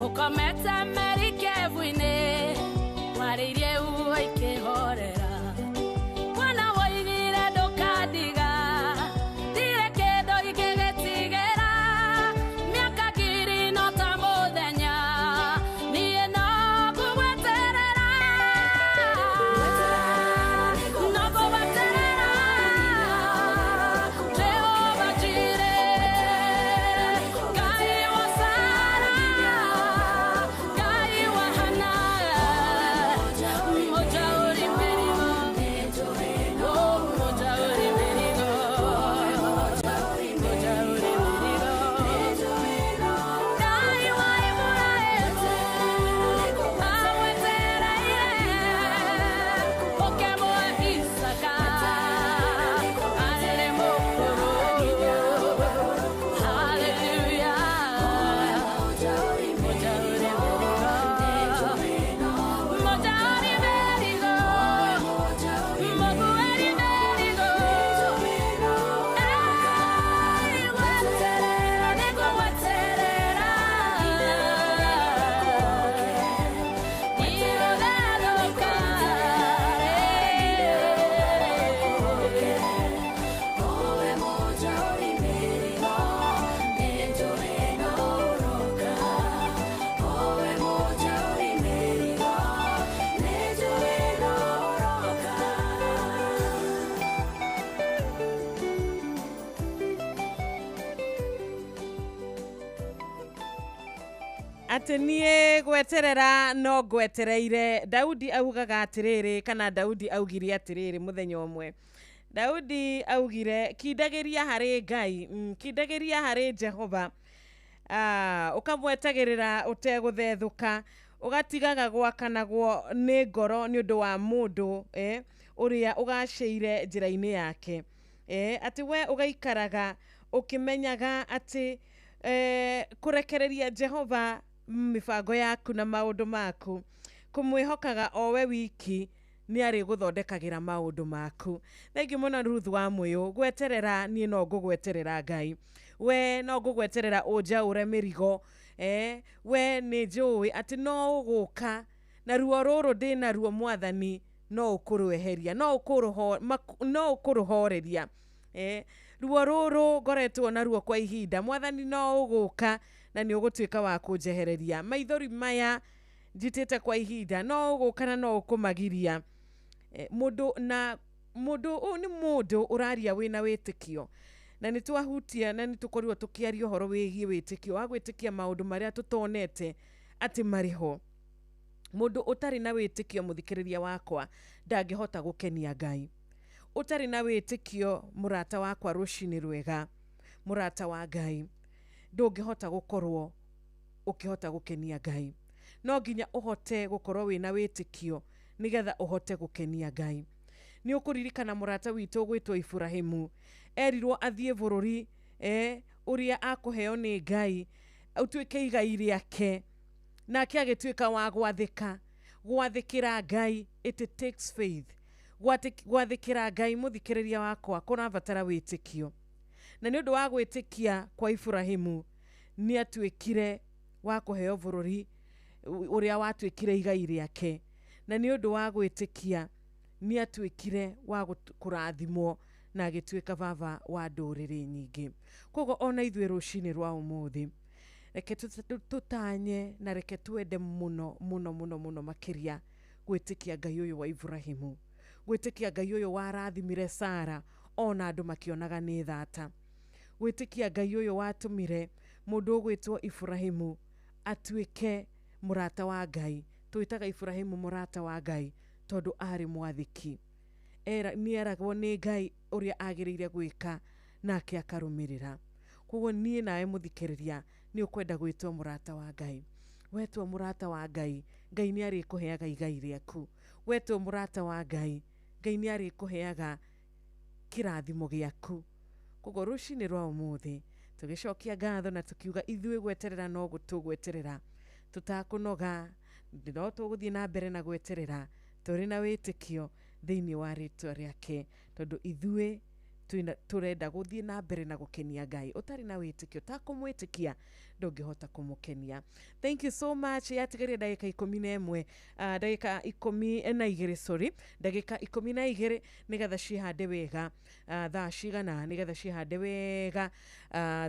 Ukomete merikevu-inĩ warĩirie uo ikĩhorera mwana woigire ndũkandiga ndirĩ kĩndũ ingĩgĩtigĩra mĩaka ngiri no ta mũthenya niĩ no ngũgweterera no ngũgweterera Jehova Jireh Ngai wa Sara Ngai wa Hana mmoja uri merigo oh mmoja uri merigo mmoja uri merigo Ngai wa Iburahĩmu awetereire ũkemwe Isaka arĩ mũkũrũ hallelujah mmoja uri merigo mmoja uri merigo Mungu uri merigo weterera nĩngũgweterera irogathũka owe moja uri merigo nĩnjũrĩnoroka owe moja uri merigo nĩnjũrĩnoroka Ati niĩ gweterera no gwetereire. Daudi augaga atiriri kana Daudi augire atiriri muthenya umwe. Daudi augire kindagĩria harĩ Ngai, kindagĩria harĩ Jehova. Ukamwetagĩrĩra ũtegũthethũka, ũgatigaga gwakanagwo nĩ ngoro nĩ ũndũ wa mũndũ ũrĩa ũgacĩire njĩra-inĩ yake. Ati we ũgaikaraga ũkĩmenyaga atĩ kũrekereria Jehova mibango yaku na maũndũ maku, kũmwĩhokaga o we wiki nĩ arĩ gũthondekagĩra maũndũ maku. Thengiũ mũno Ruth wa Mũyũ, gweterera niĩ no ngũgweterera Ngai. We no ngũgweterera ũnjaũre mĩrigo. We nĩ njũĩ atĩ no ũgũka na ruo rũrũ ndĩ naruo Mwathani no ũkũrweheria, no ũkũrũhoreria. Ruo rũrũ ngoretwo naruo kwa ihinda, Mwathani no ũgũka na nĩ ũgũtuĩka wa kũnjehereria. Maithori maya njitĩte kwa ihinda no ũgũka na no ũkũmagiria. Mũndũ ũyũ nĩ mũndũ ũraria wĩna wĩtĩkio, na nĩ twahutia na nĩ tũkorirwo tũkĩaria ũhoro wĩgiĩ wĩtĩkio wa gwĩtĩkia maũndũ marĩa tũtonete atĩ marĩ ho. Mũndũ ũtarĩ na wĩtĩkio, mũthikĩrĩria wakwa, ndangĩhota gũkenia Ngai. Ũtarĩ na wĩtĩkio, mũrata wakwa, rũcinĩ rwega, mũrata wa Ngai, ndũngĩhota gũkorwo ũkĩhota gũkenia Ngai. No nginya ũhote gũkorwo wĩna wĩtĩkio nĩgetha ũhote gũkenia Ngai. Nĩ ũkũririkana mũrata witũ gwĩtwo Iburahĩmu, erirwo athiĩ bũrũri ũrĩa akũheo nĩ Ngai, ũtuĩke igai rĩake, nake agĩtuĩka wa gwathĩkĩra Ngai. It takes faith. Gwathĩkĩra Ngai, mũthikĩrĩria wakwa, kũrabatara wĩtĩkio. Na nĩ ũndũ wa gwĩtĩkia kwa Iburahĩmu nĩ atuĩkire wa kũheo bũrũri ũrĩa watuĩkire igai rĩake. Na nĩ ũndũ wa gwĩtĩkia nĩ atuĩkire wa kũrathimwo na agĩtuĩka baba wa ndũrĩrĩ nyingĩ. Koguo ona ithuĩ rũcinĩ rwa ũmũthĩ, reke tũtanye na reke twende mũno mũno mũno mũno makĩria gwĩtĩkia Ngai ũyũ wa Iburahĩmu, gwĩtĩkia Ngai ũyũ warathimire Sara ona andũ makĩonaga nĩ thata, gwĩtĩkia Ngai ũyũ watũmire mũndũ ũgwĩtwo Iburahĩmu atuĩke mũrata wa Ngai. Twĩtaga Iburahĩmu mũrata wa Ngai tondũ arĩ mwathĩki. Nĩ eragwo nĩ Ngai ũrĩa agĩrĩire gwĩka nake akarũmĩrĩra. Koguo niĩ nawe mũthikĩrĩria nĩ ũkwenda gwĩtwo mũrata wa Ngai. Wetwo mũrata wa Ngai, Ngai nĩ arĩkũheaga igai rĩaku. Wetwo mũrata wa Ngai, Ngai nĩ arĩkũheaga kĩrathimo gĩaku. Koguo rũcinĩ rwa ũmũthĩ tũgĩcokia ngatho na tũkiuga ithuĩ gweterera no tũgweterera, tũtakũnoga, no tũgũthiĩ na mbere na gweterera tũrĩ na wĩtĩkio thĩinĩ wa rĩtwa rĩake, tondũ ithuĩ turenda guthie na mbere na gukenia Ngai utari na witikio ta kumwitikia ndungihota kumukenia. Thank you so much. Yatigaria ndagika 11 ndagika 12 sorry ndagika 12 nigetha cihande wega thaa cigana nigetha cihande wega thaa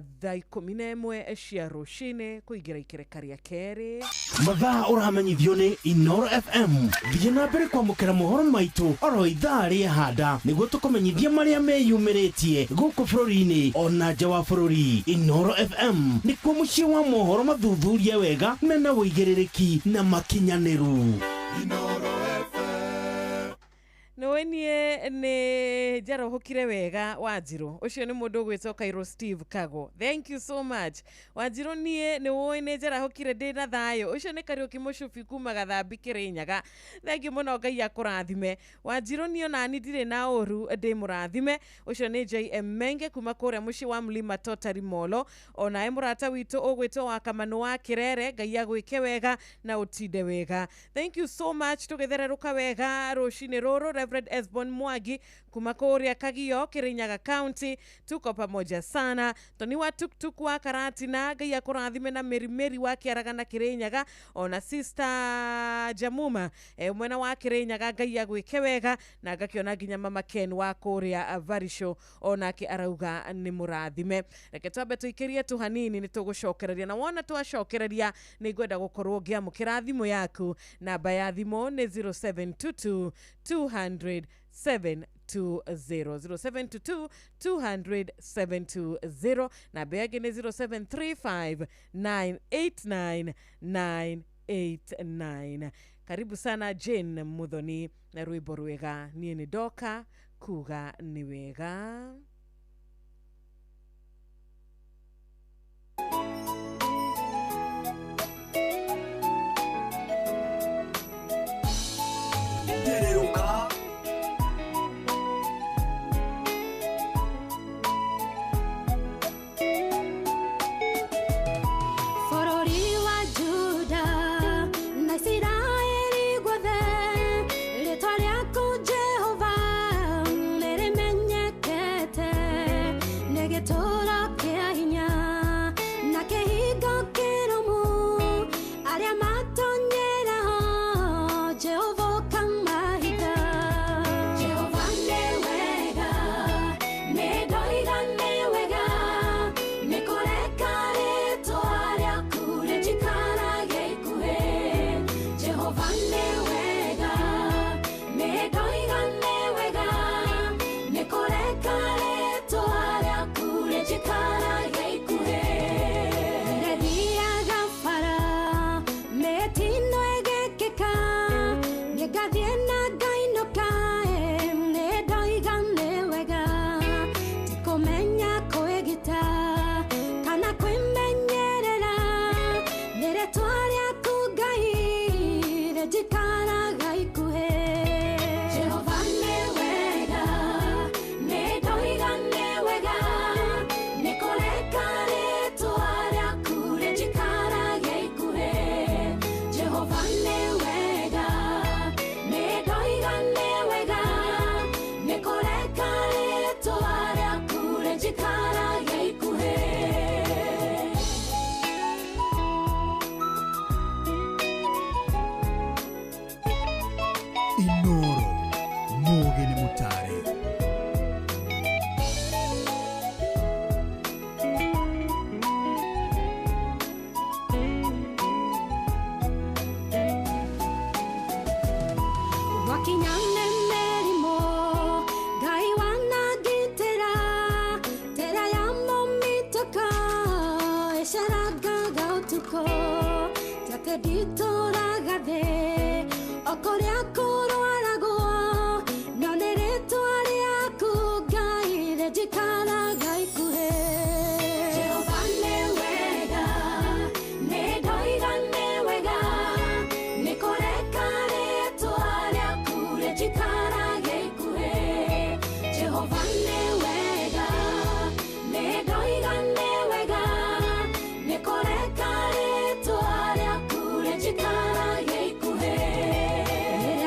11 cia rucini kuingira ikereka ria keri. Mathaa uramenyithio ni Inoro FM. Thiĩ na mbere kwamũkĩra mohoro maitũ oro ithaa rĩa handa nĩguo tũkũmenyithia marĩa meyumĩrĩtie gũkũ bũrũri-inĩ ona nja wa bũrũri. Inoro FM nĩkuo mũciĩ wa mohoro mathuthurie wega mena wĩigĩrĩrĩki na makinyanĩru. Inoro FM. Noenie ni jarohokire wega Wanjiru. Ucio ni mundu gwitwo Kairo Steve Kago. Thank you so much. Wanjiru nie ni woine jarohokire ndina thayo. Ucio ni Kariuki Mushufi kuma Gathambi Kirinyaga. Thank you muno Ngai akurathime. Wanjiru nie nani ndire na oru ndi murathime. Ucio ni JM Menge kuma kuria muci wa Mlima Totari Molo. Ona emurata witu ogwitwo wa Kamano wa Kirere. Ngai agwike wega na utinde wega. Thank you so much. Tugethereruka wega rucini ruru Reverend Esbon Mwagi kuma kuria Kagio Kirinyaga County. Tuko pamoja sana. Toni wa tuktuk wa Karatina. Ngai akurathime na Meri wa Kiaragana Kirinyaga. Ona sister Jamuma mwena wa Kirinyaga Ngai agwike wega na gakiona nginya mama Ken wa kuria Varisho ona ki arauga ni murathime. Reke twabe tuikirie tu hanini nitugucokereria na wona twacokereria ni ngwenda gukorwo ngiamukira thimu yaku. Namba ya thimu ni 0722 200 720 0722 200 720 na begi ni 0735 989 989. Karibu sana Jane Muthoni na rwimbo rwega nie ni Doka kuga ni wega.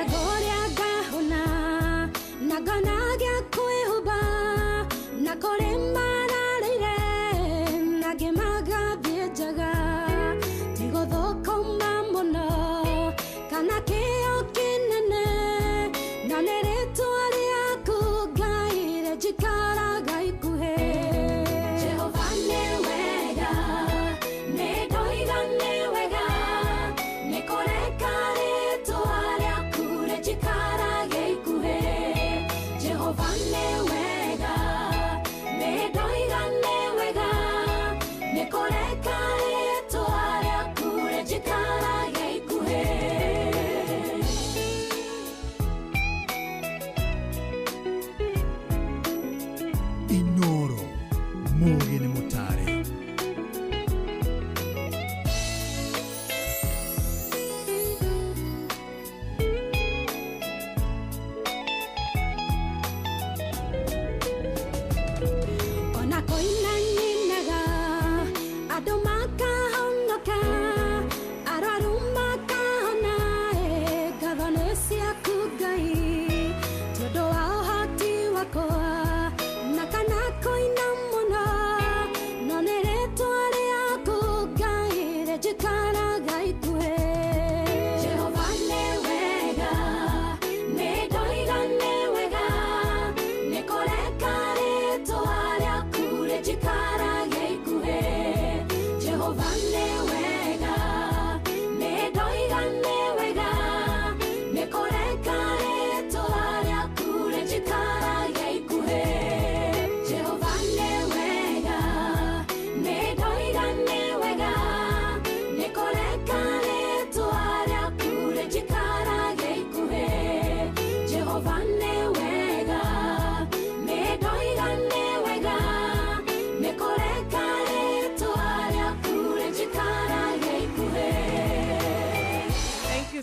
Gloria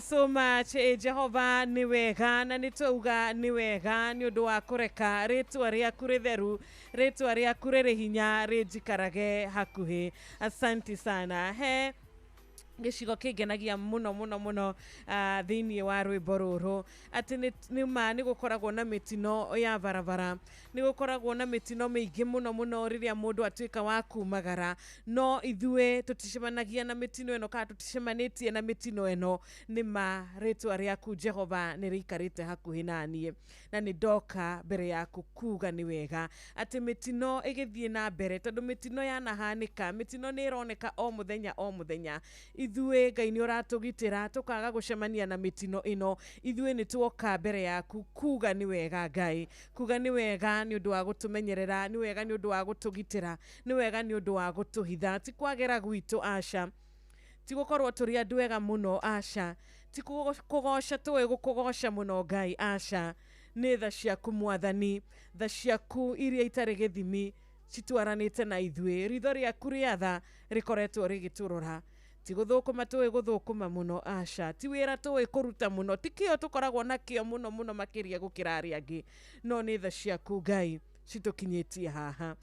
you so much. Jehova nĩ wega na nĩ twauga nĩ wega nĩ ũndũ wa kũreka rĩtwa rĩaku rĩtheru, rĩtwa rĩaku rĩrĩ hinya rĩnjikarage hakuhĩ. Asante sana. He gĩcigo kĩngenagia mũno mũno mũno thĩinĩ wa rwĩmbo rũrũ atĩ nĩ gũkoragwo na mĩtino ya barabara, nĩ gũkoragwo na mĩtino mĩingĩ mũno mũno rĩrĩa mũndũ atuĩka wa kumagara, no ithuĩ tũticemanagia na mĩtino ĩno kana tũticemanĩtie na mĩtino ĩno, nĩma rĩtwa rĩaku Jehova nĩ rĩikarĩte hakuhĩ naniĩ, na nĩ ndoka mbere yaku kuga nĩ wega atĩ mĩtino ĩgĩthiĩ na mbere, tondũ mĩtino yanahanĩka, mĩtino nĩ ĩroneka o mũthenya o mũthenya. Ithuĩ Ngai nĩ ũratũgitĩra tũkaga gũcemania na mĩtino ĩno, ithuĩ nĩ tuoka mbere yaku kuga nĩ wega Ngai, kuga nĩ wega nĩ ũndũ wa gũtũmenyerera, nĩ wega nĩ ũndũ wa gũtũgitĩra, nĩ wega nĩ ũndũ wa gũtũhitha, ti kwagera gwitũ aca, ti gũkorwo tũrĩ andũ ega mũno aca, ti kũgoca tũĩ gũkũgoca mũno Ngai aca, nĩ tha ciaku Mwathani, tha ciaku iria itarĩ gĩthimi citwaranĩte na ithuĩ, ritho rĩaku rĩa tha rĩkoretwo rĩgĩtũrora, ti gũthũkũma tũĩ gũthũkũma mũno aca, ti wĩra tũĩ kũruta mũno, ti kĩo tũkoragwo nakĩo mũno mũno makĩria gũkĩra arĩa angĩ, no nĩ tha ciaku Ngai citũkinyĩtie haha.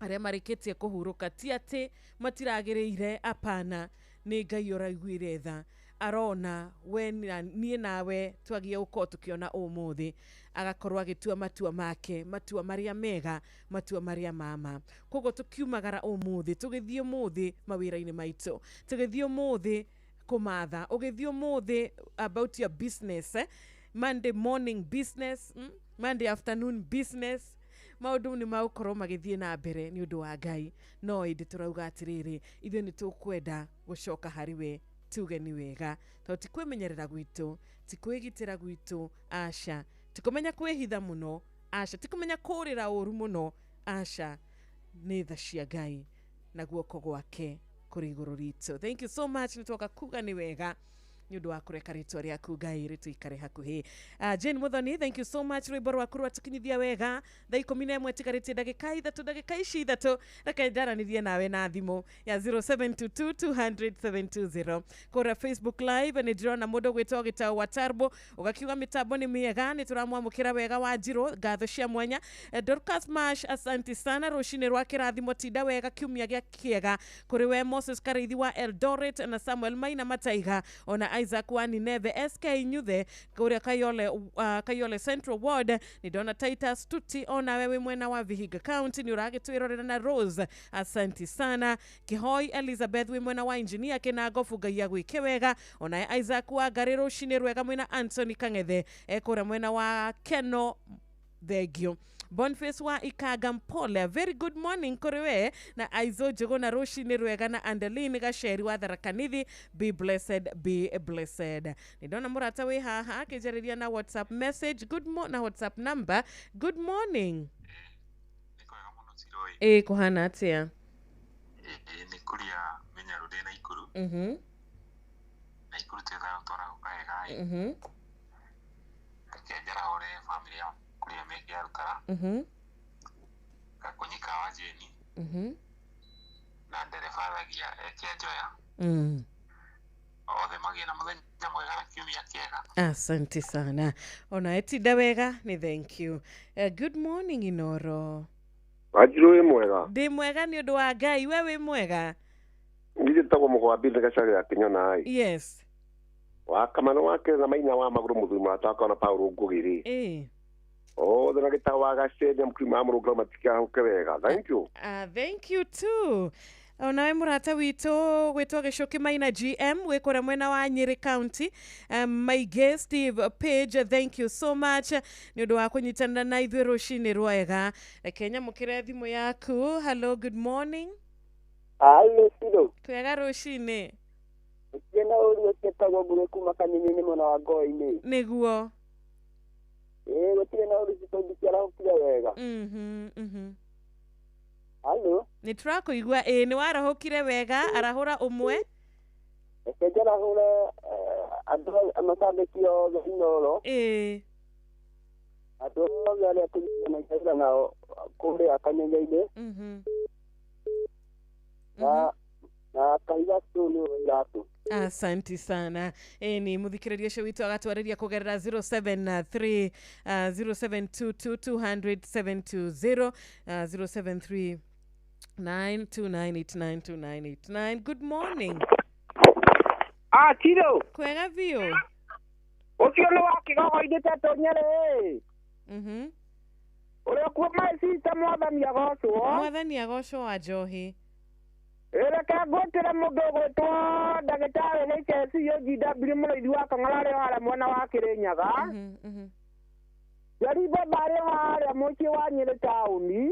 Arĩa marĩkĩtie kũhurũka ti atĩ matiragĩrĩire, apana, nĩ Ngai ũraiguire tha, arona we niĩ nawe twagie gũkorwo tũkĩona ũmũthĩ, agakorwo agĩtua matua make, matua marĩa mega, matua marĩa mama. Koguo tũkiumagara ũmũthĩ, tũgĩthiĩ ũmũthĩ mawĩra-inĩ maitũ, tũgĩthiĩ ũmũthĩ kũmatha, ũgĩthiĩ ũmũthĩ about your business, Monday morning business, Monday afternoon business, maũndũ nĩ magũkorwo magĩthiĩ na mbere nĩ ũndũ wa Ngai, no ĩndĩ tũrauga atĩrĩrĩ, ithuĩ nĩ tũkwenda gũcoka harĩ we tuge nĩ wega, tondũ ti kwĩmenyerera gwitũ, ti kwĩgitĩra gwitũ aca, ti kũmenya kwĩhitha mũno aca, ti kũmenya kũrĩra ũru mũno aca, nĩ tha cia Ngai na guoko gwake kũrĩ igũrũ ritũ. Thank you so much, nĩ twoka kuga nĩ wega nĩ ũndũ wa kũreka rĩtwa rĩaku Ngai rĩtũikare hakuhĩ. Jane Muthoni, thank you so much, rwĩmbo rwaku rwatũkinyithia wega, thaa 11 tigarĩtie ndagĩka ithatũ, ndagĩka ici ithatũ, reke njaranĩrie nawe na thimũ ya 0722200720 kũrĩa Facebook live. Nĩ ndĩrona mũndũ gwĩtwo Gĩtaũ wa Tarbo, ũgakiuga mĩtambo nĩ mĩega, nĩ tũramwamũkĩra wega wa Njirũ, ngatho cia mwanya. Dorcas Mash, asante sana, rũcinĩ rwa kĩrathimo, tinda wega, kiumia gĩa kĩega kũrĩ we Moses Karĩithi wa Eldoret na Samuel Maina Mataiga, ona Isaac wa Nineve, SK Nyuthe kũrĩa Kayole Central Ward, nĩ ndona Titus Tuti, ona wewe mwena wa Vihiga County nĩ ũragĩtwĩrorera na Rose, asante sana. Kĩhoi Elizabeth wĩ mwena wa Engineer Kĩnangobu, Ngai agwĩke wega, ona Isaac wa Ngarĩ rũcinĩ rwega, mwena Anthony Kang'ethe kũrĩa mwena wa Keno, thengio. Boniface wa Ikaga Mpole, very good morning kũrĩ we, na Aizo Njũgũna rũcinĩ rwega, na Andeline Gaceri wa Tharaka Nithi, be blessed, be blessed. Nĩ ndona mũrata wĩ haha akĩnjarĩria na WhatsApp message, na WhatsApp number, good morning. Kũhana atĩa? Nĩ kũrĩa Menyaru ndĩ Naikuru. Naikuru twĩthaga gũtwara gũkaega. Kenjara ore family ya kũrĩa meke ya Rũkara. Gakũnyika wa Jeni. Na ndereba thagia Kĩenjoya. Othe magĩe na mũthenya mwega na kiumia kĩega. Asante sana. Ona etinda wega, nĩ thank you. Good morning Inoro. Wanjirũ wĩ mwega? Ndĩ mwega nĩ ũndũ wa Ngai, we wĩ mwega? Ngĩtagwo Mũgwambi Gacari ya Kĩnyona. Yes. Wa Kamano wake na Maina wa Magũrũ mũthuri mataka na Paulo Ngũgĩrĩ. Othe na Gĩtaũ wa Gaceri mkima mũrũnga matikahũke wega. Thank you. Thank you too. Onawe mũrata witũ gwĩtwo Gĩcũkĩ Maina GM wĩ kũrĩa mwena wa Nyĩrĩ County, my guest Steve Page, thank you so much nĩ ũndũ wa kũnyitanĩra na ithuĩ rũcinĩ rwega. Reke nyamũkĩre thimũ yaku. Hello, good morning. Hello, Sido. Kwega rũcinĩ. Ũkĩena ũrĩa ũtagwo Mbũrũ kuma Kanini mwena wa Ngoi-inĩ. Nĩguo. Gũtirĩ na ũrĩa ũtũngĩkĩra ũkire wega. Hello. Nĩ tũrakũigua, nĩ warahũkire wega, arahũra ũmwe. Reke njarahũre andũ amacambĩki othe Inoro. Andũ othe arĩa tũnyitanagĩra nao kũrĩa Kanyenya-inĩ. Na Kahiga tu nĩ Iratũ. Asante sana. Ni muthikiriria cio witu agatwarĩria kugerera 073 0722 073 929892989. Good morning. Tiro. Kwega vio. Ucio ni wa Kigogo-inĩ Teto Nyeri. Uri kuo my sister mwathani agocwo. Mwathani agocwo wa Njohi. Reke ngwĩtĩre mũndũ ũgwĩtwo ndagĩtarĩ HSC UGW mũrĩithi wa Kang'ara arĩ harĩa mwena wa Kĩrĩnyaga. Jaribo barĩ harĩa mũciĩ wa Nyĩrĩ taũni.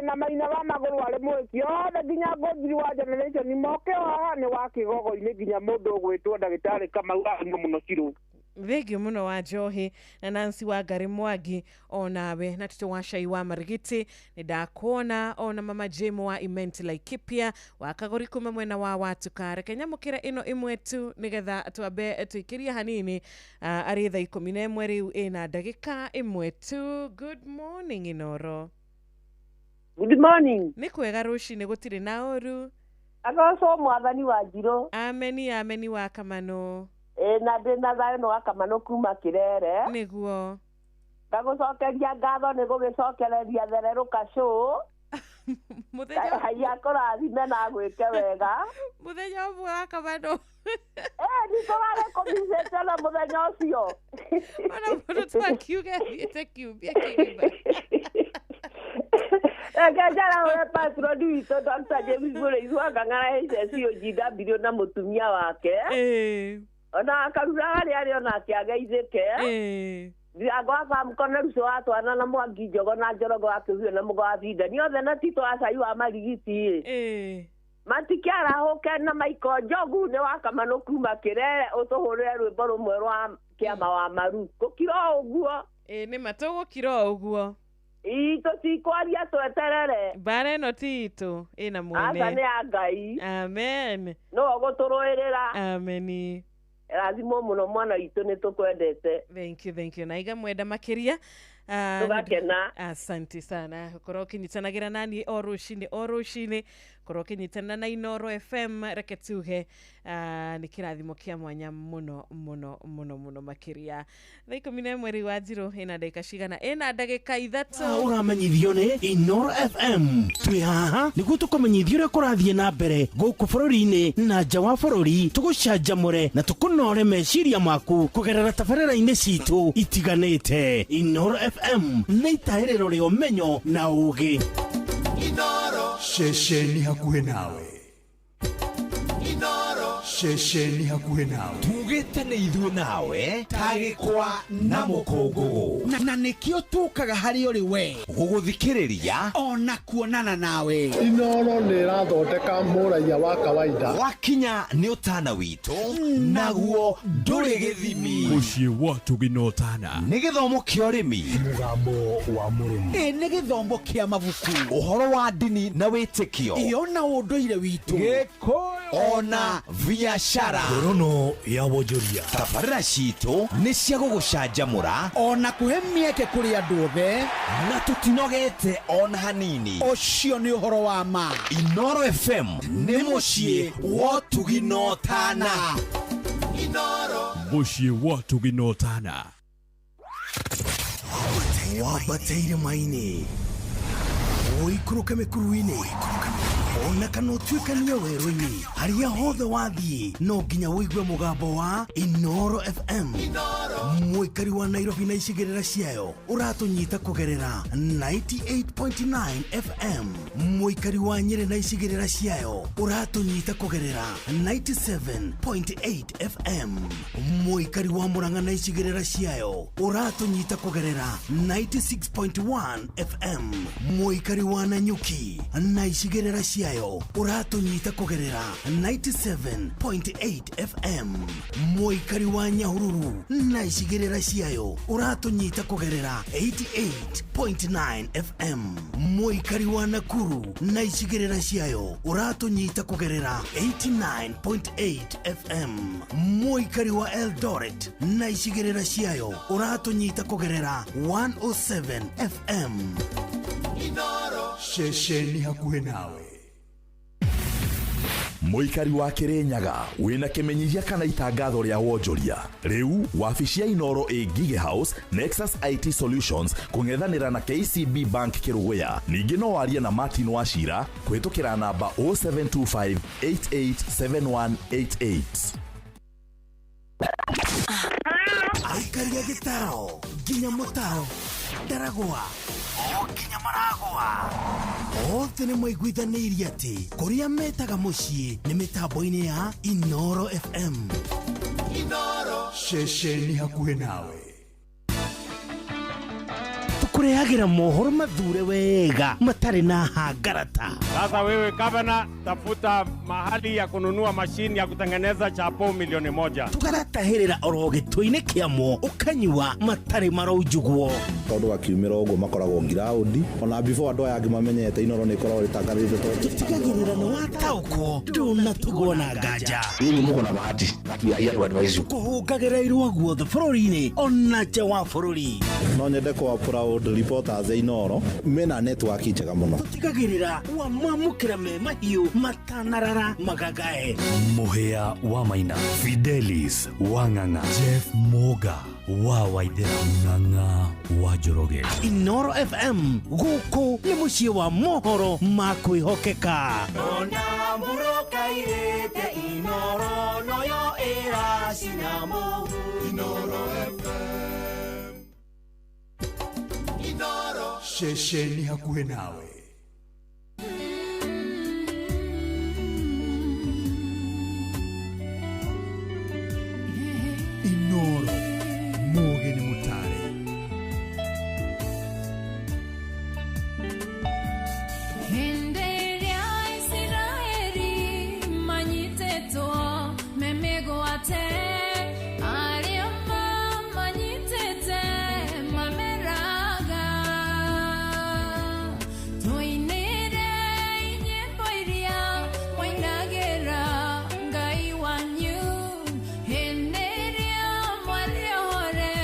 Na maina wa magũrũ arĩ mwĩki othe nginya ngũnjiri wa generation moke haha nĩ wa Kĩgogo-inĩ nginya mũndũ ũgwĩtwo ndagĩtarĩ Kamau arĩ mũno Ciro. Thengio muno wa Njohi na Nancy wa Ngari Mwangi onawe na Tito wa Shai wa Marigiti ni ndakuona ona mama Jemo wa Imenti Laikipia wa Kagori kuma mwena wa Watukare Kenya mukira ino imwe tu nigetha twambe tuikiria hanini ari thaa 11 riu ina ndagika imwe tu. Good morning Inoro. Good morning. Ni kwega ruci-inĩ gũtirĩ na ũru. Agocwo mwathani wa Njirũ. Ameni wa Kamano. Na ndĩna thayũ no Kamano kuma Kĩrere. Nĩguo. Ndagũcokeria ngatho nĩ gũgĩcokereria thererũka show. Mũthenya haya kũrathime na gwĩke wega. Mũthenya ũmwe wa Kamano. Nĩtũrarĩ kũmicĩte na mũthenya ũcio. Ona mũndũ twakiuga thiĩte kiumia kĩgima. Ngajara we patron witũ Dr. James mũrĩithi wa Kang'ara HSC UGW na mũtumia wake. Ona akarura harĩa ona akĩageithĩke. Ndirango wa farm Cornelius wa Twana na Mwangi Njogo na Njorogo akĩhio na Mũgo Vinda ni othe na Tito wa Cai wa Marigiti. Matikiarahũke na Maiko Njogu nĩ wa Kamano kuma Kĩrere ũtũhũrĩre rwĩmbo rũmwe rwa Kĩama wa Maru. Gũkira ũguo. Nĩ matũgũkira ũguo. Tũtikwaria tweterere. Bara ĩno ti itũ ĩna mwene. Aca nĩ ya Ngai. Amen. No gũtũrũĩrĩra. Ameni. Rathimo mũno mwana witũ nĩ tũkwendete. Thank you. Na iga mwenda makĩria. Tũgakena. Asante sana. Korwo ũkĩnyitanagĩra nani o rũcinĩ. Korwo ũkĩnyitana na Inoro FM reke tuge nĩ kĩrathimo kĩa mwanya mũno makĩria. Thaa 11 riu wa Njirũ ĩna ndagĩka cigana? Ĩna ndagĩka 3. Ũramenyithio nĩ Inoro FM. Twĩ haha nĩguo tũkũmenyithia ũrĩa kũrathiĩ na mbere gũkũ bũrũri-inĩ na nja wa bũrũri, tũgũcanjamũre na tũkũnore meciria maku kũgerera tabarĩra-inĩ citũ itiganĩte. Inoro FM nĩ itahĩrĩro rĩa ũmenyo na ũũgĩ. Inoro shesheni hakuhe nawe. Inoro shesheni hakuhe nawe. Tugĩte nĩ ithuĩ nawe tagĩkwa na mũkũngũgũ Na nĩkĩo tũkaga harĩ ũrĩ we gũgũthikĩrĩria ona kuonana nawe. Inoro nĩ ĩrathondeka mũraia wa kawaida. wakinya nĩ ũtana witũ naguo ndũrĩ gĩthimi. Mũciĩ wa Tũginotana nĩ gĩthomo kĩa ũrĩmi, Mũgambo wa mũrĩmi. Nĩ gĩthomo kĩa mabuku. ũhoro wa ndini na wĩtĩkio, Ona ũndũire witũ. ona biacara. Ngorono ya wonjoria. Tabarĩra citũ nĩ cia gũgũcanjamũra Ona kũhe mĩeke kũrĩ andũ othe. na tũtinogete ona hanini. Ũcio nĩ ũhoro wa ma. Inoro FM nĩ mũciĩ wa Tũginotana. mũciĩ wa Tũginotana. Wambateire maini ũikũrũke mĩkuru-inĩ ona kana ũtuĩkanie werũ-inĩ, harĩa hothe wathiĩ no nginya wĩigue mũgambo wa Inoro FM. Mũikari wa Nairobi na icigĩrĩra ciayo ũratũnyita kũgerera 98.9 FM. Mũikari wa Nyĩrĩ na icigĩrĩra ciayo ũratũnyita kũgerera 97.8 FM. Mũikari wa Murang'a na icigĩrĩra ciayo ũratũnyita kũgerera 96.1 FM. Mũikari wa Nanyuki na icigĩrĩra ciayo ũratũnyita kũgerera 97.8 FM. Mũikari wa Nyahururu na icigĩrĩra ciayo ũratũnyita kũgerera 88.9 FM. Mũikari wa Nakuru na icigĩrĩra ciayo ũratũnyita kũgerera 89.8 FM. Mũikari wa Eldoret na icigĩrĩra ciayo ũratũnyita kũgerera 107 FM. Shesheni hakuhe nawe. Muikari wa Kirinyaga wina kimenyithia kana itangatho ria wonjoria. Riu wabici ya Inoro Gige House Nexus IT Solutions kungethanira na KCB Bank Kiruguya. Ningi no waria na Martin Wachira kwitukira namba 0725887188. Aikaria gitao ginya mutao daragwa ginya maragwa tene mwaiguithanirie ati kuria metaga mucii ni mitambo-ini ya Inoro FM. Inoro shesheni hakuhe nawe. Tukurehagira mohoro mathure wega matari na hangarata. Sasa wewe gavana, tafuta mahali ya kununua mashini ya kutengeneza chapo 1,000,000. Tukaratahirira oro gitwine kiamo ukanywa matari maraujuguo. Tondu akiumira uguo makoragwo ngiraundi ona before andu aya ngimamenyete Inoro ni ikoragwo ritangathite to tutigagirira no watauko nduna tugona nganja. Ni muko na bahati ya advise kuhungagira irwa guothe bururi-ini ona nja wa bururi. No nyende kwa proud reporters Inoro mena network njega muno. Tutigagirira wa mwamukira me mahiu matanarara magagae. Muhea wa Maina, Fidelis Wanganga, Jeff Moga wa Waithera Nganga wa Joroge. Inoro FM guku ni mucii wa mohoro makwihokeka. Ona muroka irete Inoro noyo era sinamo. Inoro FM. Inoro shesheni hakuhe nawe. Inoro Mugeni Mutare. Henderia Israeli manyiteto memego ate ariama manyitete mameraga toinere nyeboiria wainagera ngai wanyu henderia mwaliore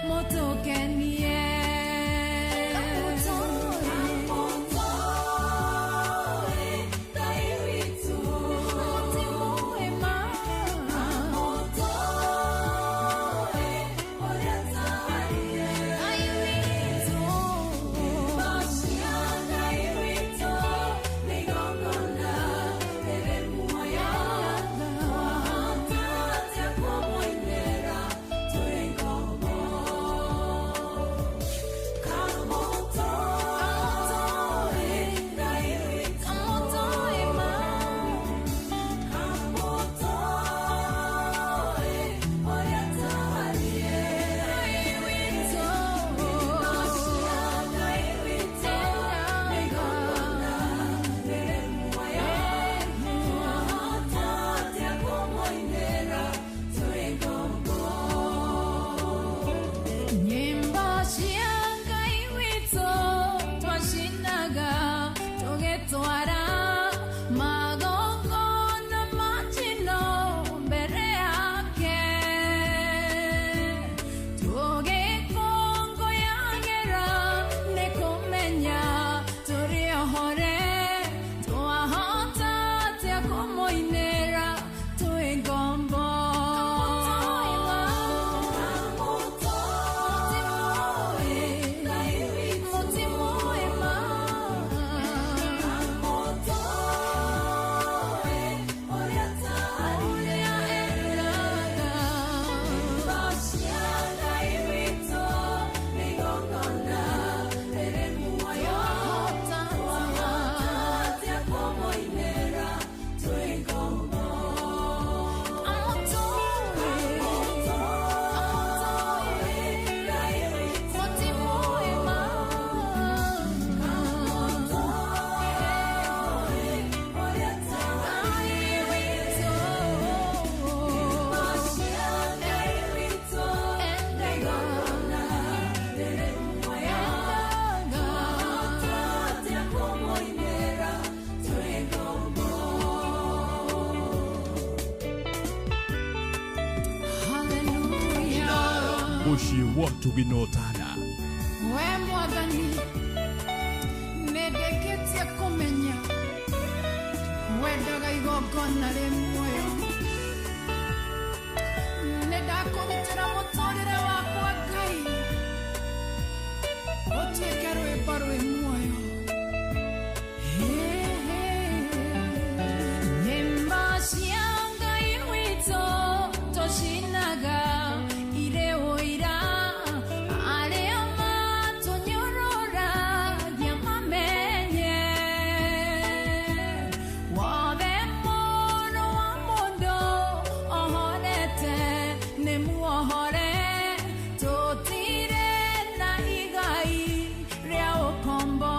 motokenie Mucii wa tuginotana. We mwathani nendeketie kumenya wendaga igongona igongona rĩmuoyo nĩndakũrutĩra mũtũrĩre wakwa Ngai ũtuĩke rwĩmbo rwĩ muoyo nyĩmbo cia Ngai witũ tũcinaga irĩ ũira arĩa matũnyũrũragia mamenye wothe mũndũ wa mũndũ ohorete nĩ muohore tũtirĩ na igai rĩa ũkombo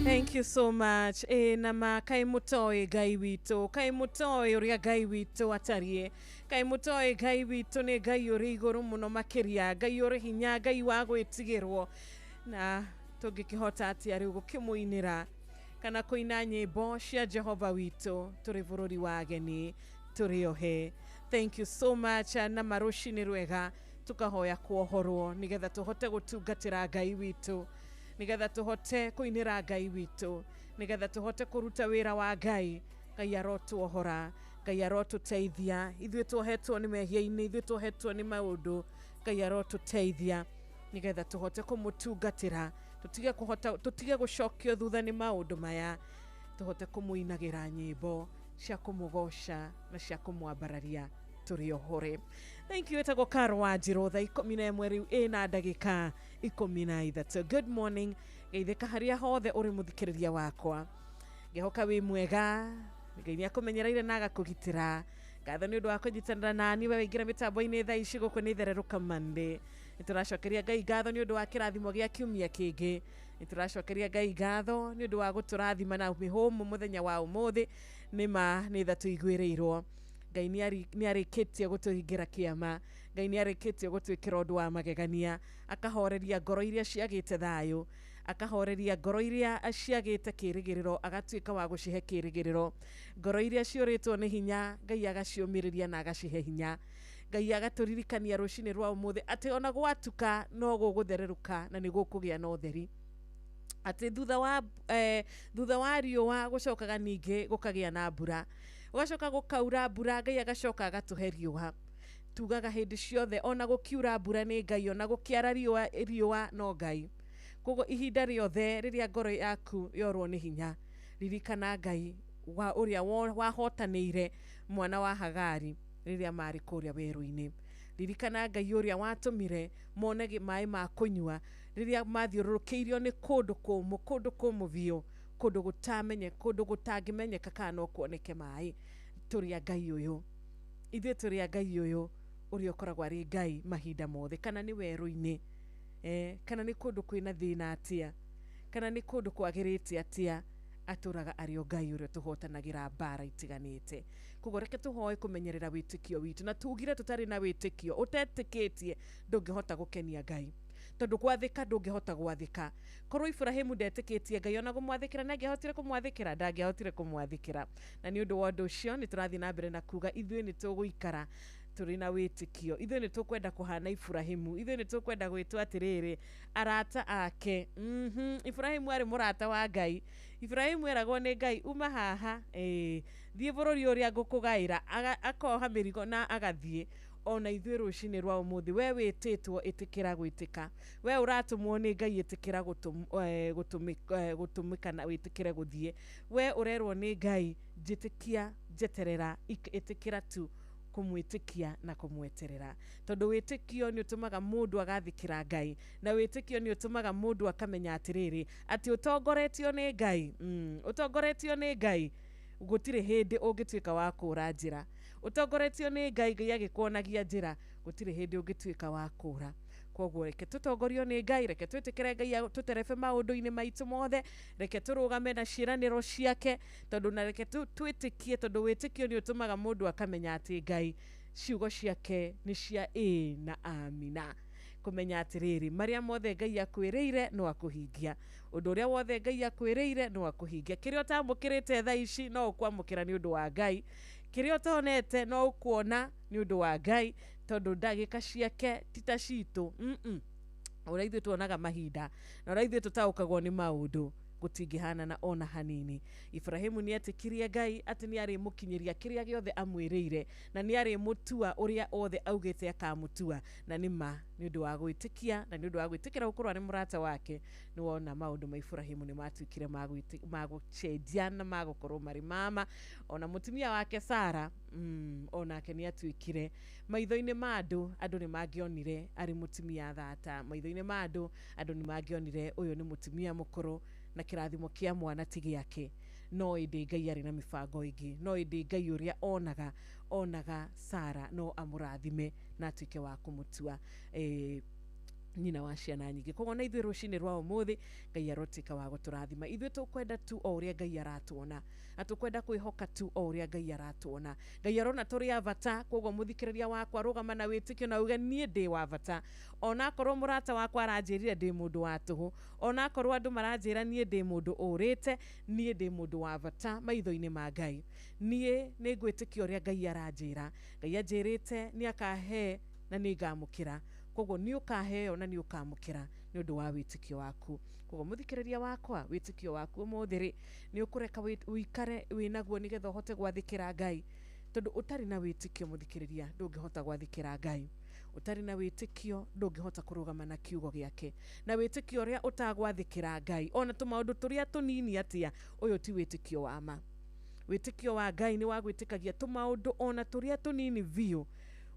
Thank you so much. Nama kai mutoi Ngai witũ, kai mutoi ũrĩa Ngai witũ atarie, kai mutoi Ngai witũ nĩ Ngai ũrĩ igũrũ mũno makĩria, Ngai ũrĩ hinya, Ngai wa gwĩtigĩrwo, na tũngĩkĩhota atĩa rĩu gũkĩmũinĩra kana kũina nyĩmbo cia Jehova witũ tũrĩ bũrũri wa ageni tũrĩ ohe. Thank you so much. Na marũcinĩ rwega tukahoya kuohorwo nigetha tũhote gũtungatĩra Ngai witũ, nigetha tuhote kuinira Ngai witũ, nigetha tuhote kuruta wĩra wa Ngai. Ngai arotuohora, Ngai arotuteithia, ithuĩ tuohetwo nĩ mehia-inĩ, ithuĩ tuohetwo nĩ maũndũ, Ngai arotuteithia nigetha tuhote kũmũtungatĩra, tutige gũcokio thutha nĩ maũndũ maya, tuhote kũmũinagĩra nyĩmbo cia kũmũgoca na cia kũmwambararia tũrĩ ohore. Thank you. Etagwo Karo wa Njirũ, thaa 11 rĩu ĩna ndagĩka 13. Good morning. Geithĩka harĩa hothe ũrĩ mũthikĩrĩria wakwa. Ngehoka wĩ mwega, Ngai nĩakũmenyereire na agakũgitĩra. Ngatho nĩ ũndũ wa kũnyitanĩra nani we waingĩra mĩtambo-inĩ thaa ici gũkũ nĩ Ithererũka Monday. Nĩtũracokeria Ngai ngatho nĩ ũndũ wa kĩrathimo gĩa kiumia kĩngĩ. Nĩtũracokeria Ngai ngatho nĩ ũndũ wa gũtũrathima na mĩhũmũ mũthenya wa ũmũthĩ. Nĩma nĩ tha tũiguĩrĩirwo. Ngai nĩarĩkĩtie gũtũhingĩra kĩama, Ngai nĩarĩkĩtie gũtwĩkĩra ũndũ wa magegania, akahoreria ngoro iria ciagĩte thayũ, akahoreria ngoro iria ciagĩte kĩrĩgĩrĩro, agatuĩka wa gũcihe kĩrĩgĩrĩro. Ngoro iria ciũrĩtwo nĩ hinya, Ngai agaciũmĩrĩria na agacihe hinya. Ngai agatũririkania rũcinĩ rwa ũmũthĩ atĩ ona gwatuka no gũgũthererũka na nĩ gũkũgĩa na ũtheri. Atĩ thutha wa riũa gũcokaga ningĩ gũkagĩa na mbura. Ũgacoka gũkaura mbura, Ngai agacoka agatũhe riũa. Tugaga hĩndĩ ciothe ona gũkiura mbura nĩ Ngai, ona gũkĩara riũa no Ngai. Koguo ihinda rĩothe rĩrĩa ngoro yaku yorwo nĩ hinya, ririkana Ngai wa ũrĩa wahotanĩire mwana wa Hagari rĩrĩa marĩ kũrĩa werũ-inĩ. Ririkana Ngai ũrĩa watũmire mone maĩ ma kũnyua rĩrĩa mathiũrũrũkĩirio nĩ kũndũ kũmũ biũ, kũndũ gũtamenye, kũndũ gũtangĩmenyeka kana no kuoneke maĩ. Tũrĩa Ngai ũyũ, ithuĩ tũrĩa Ngai ũyũ ũrĩa ũkoragwo arĩ Ngai mahinda mothe, kana nĩ werũ-inĩ, kana nĩ kũndũ kwĩna thĩna atĩa, kana nĩ kũndũ kwagĩrĩte atĩa, atũraga arĩ o Ngai ũrĩa tũhotanagĩra mbara itiganĩte. Koguo reke tũhoe kũmenyerera wĩtĩkio witũ, na tugire tũtarĩ na wĩtĩkio, ũtetĩkĩtie ndũngĩhota gũkenia Ngai, tondũ gwathĩka ndũngĩhota gwathĩka. Korwo Ibrahimu ndetĩkĩtie Ngai ona gũmwathĩkĩra, nĩangĩahotire kũmwathĩkĩra? Ndangĩahotire kũmwathĩkĩra. Na nĩ ũndũ wa ũndũ ũcio nĩ tũrathiĩ na mbere na kuga ithuĩ nĩ tũgũikara turi na witikio ithuĩ nĩ tũkwenda kũhana Ibrahimu ithuĩ nĩ tũkwenda gwĩtwo atĩrĩrĩ arata ake Ibrahimu arĩ mũrata wa Ngai Ibrahimu eragwo nĩ Ngai uma haha thiĩ bũrũri ũrĩa ngũkũgaĩra akoha mĩrigo na agathiĩ ona ithuĩ rũcinĩ rwa ũmũthĩ we wĩtĩtwo ĩtĩkĩra gwĩtĩka we ũratũmwo nĩ Ngai ĩtĩkĩra gũtũmĩka na wĩtĩkĩre gũthiĩ we ũrerwo nĩ Ngai njĩtĩkia njeterera ĩtĩkĩra tu kumwĩtĩkia na kumweterera tondũ wĩtĩkio nĩ ũtũmaga mũndũ agathikĩra Ngai na wĩtĩkio nĩ ũtũmaga mũndũ akamenya atĩrĩrĩ atĩ ũtongoretio nĩ Ngai ũtongoretio nĩ Ngai gũtirĩ hĩndĩ ũngĩtuĩka wa kũra njĩra ũtongoretio nĩ Ngai Ngai agĩkuonagia njĩra gũtirĩ hĩndĩ ũngĩtuĩka wa kũra koguo reke tũtongorio nĩ Ngai reke twĩtĩkĩre Ngai tũterebe maũndũ-inĩ maitũ mothe reke tũrũgame na ciĩranĩro ciake tondũ na reke twĩtĩkie tondũ wĩtĩkio nĩ ũtũmaga mũndũ akamenya atĩ Ngai ciugo ciake nĩ cia na amina kũmenya atĩrĩrĩ marĩa mothe Ngai akwĩrĩire no akũhingia ũndũ ũrĩa wothe Ngai akwĩrĩire no akũhingia kĩrĩa ũtamũkĩrĩte thaa ici no ũkwamũkĩra nĩ ũndũ wa Ngai kĩrĩa ũtonete no ũkuona nĩ ũndũ wa Ngai tondũ ndagĩka ciake ti ta citũ ũrĩa ithuĩ tuonaga mahinda na ũrĩa ithuĩ tũtaũkagwo nĩ maũndũ gũtingĩhana na ona hanini Ibrahimu nĩ etĩkirie Ngai atĩ nĩ arĩmũkinyĩria kĩrĩa gĩothe amwĩrĩire na nĩ arĩmũtua ũrĩa othe augĩte akamũtua na nĩma nĩ ũndũ wa gwĩtĩkia na nĩ ũndũ wa gwĩtĩkĩra gũkorwo arĩ mũrata wake nĩ wona maũndũ ma Ibrahimu nĩ matuĩkire magũcenjia na magũkorwo marĩ mama ona mũtumia wake Sara onake nĩ atuĩkire maitho-inĩ ma andũ nĩ mangĩonire arĩ mũtumia thata maitho-inĩ ma andũ nĩ mangĩonire ũyũ nĩ mũtumia mũkũrũ na kĩrathimo kĩa mwana ti gĩake no ĩndĩ Ngai arĩ na mĩbango ĩngĩ no ĩndĩ Ngai ũrĩa onaga Sara no amũrathime na atuĩke wa kũmũtua nyina wa ciana nyingĩ koguo na ithuĩ rũcinĩ rwa ũmũthĩ Ngai arotuĩka wa gũtũrathima ithuĩ tũkwenda tu o ũrĩa Ngai aratuona na tũkwenda kwĩhoka tu o ũrĩa Ngai aratuona Ngai arona tũrĩ a bata koguo mũthikĩrĩria wakwa rũgama na wĩtĩkio na uge niĩ ndĩ wa bata ona akorwo mũrata wakwa aranjĩrire ndĩ mũndũ wa tũhũ ona akorwo andũ maranjĩra niĩ ndĩ mũndũ ũrĩte niĩ ndĩ mũndũ wa bata maitho-inĩ ma Ngai niĩ nĩ ngwĩtĩkia ũrĩa Ngai aranjĩra Ngai anjĩrĩte nĩ akahe na nĩ ngamũkĩra koguo nĩ ũkaheo na nĩ ũkamũkĩra nĩ ũndũ wa wĩtĩkio waku koguo mũthikĩrĩria wakwa wĩtĩkio waku ũmũthĩ nĩ ũkũreka wĩikare wĩnaguo nĩgetha ũhote gwathĩkĩra Ngai tondũ ũtarĩ na wĩtĩkio mũthikĩrĩria ndũngĩhota gwathĩkĩra Ngai ũtarĩ na wĩtĩkio ndũngĩhota kũrũgama na kiugo gĩake na wĩtĩkio ũrĩa ũtagwathĩkĩra Ngai ona tũmaũndũ tũrĩa tũnini atĩa ũyũ ti wĩtĩkio wa ma wĩtĩkio wa Ngai nĩ wa gwĩtĩkagia tũmaũndũ ona tũrĩa tũnini biũ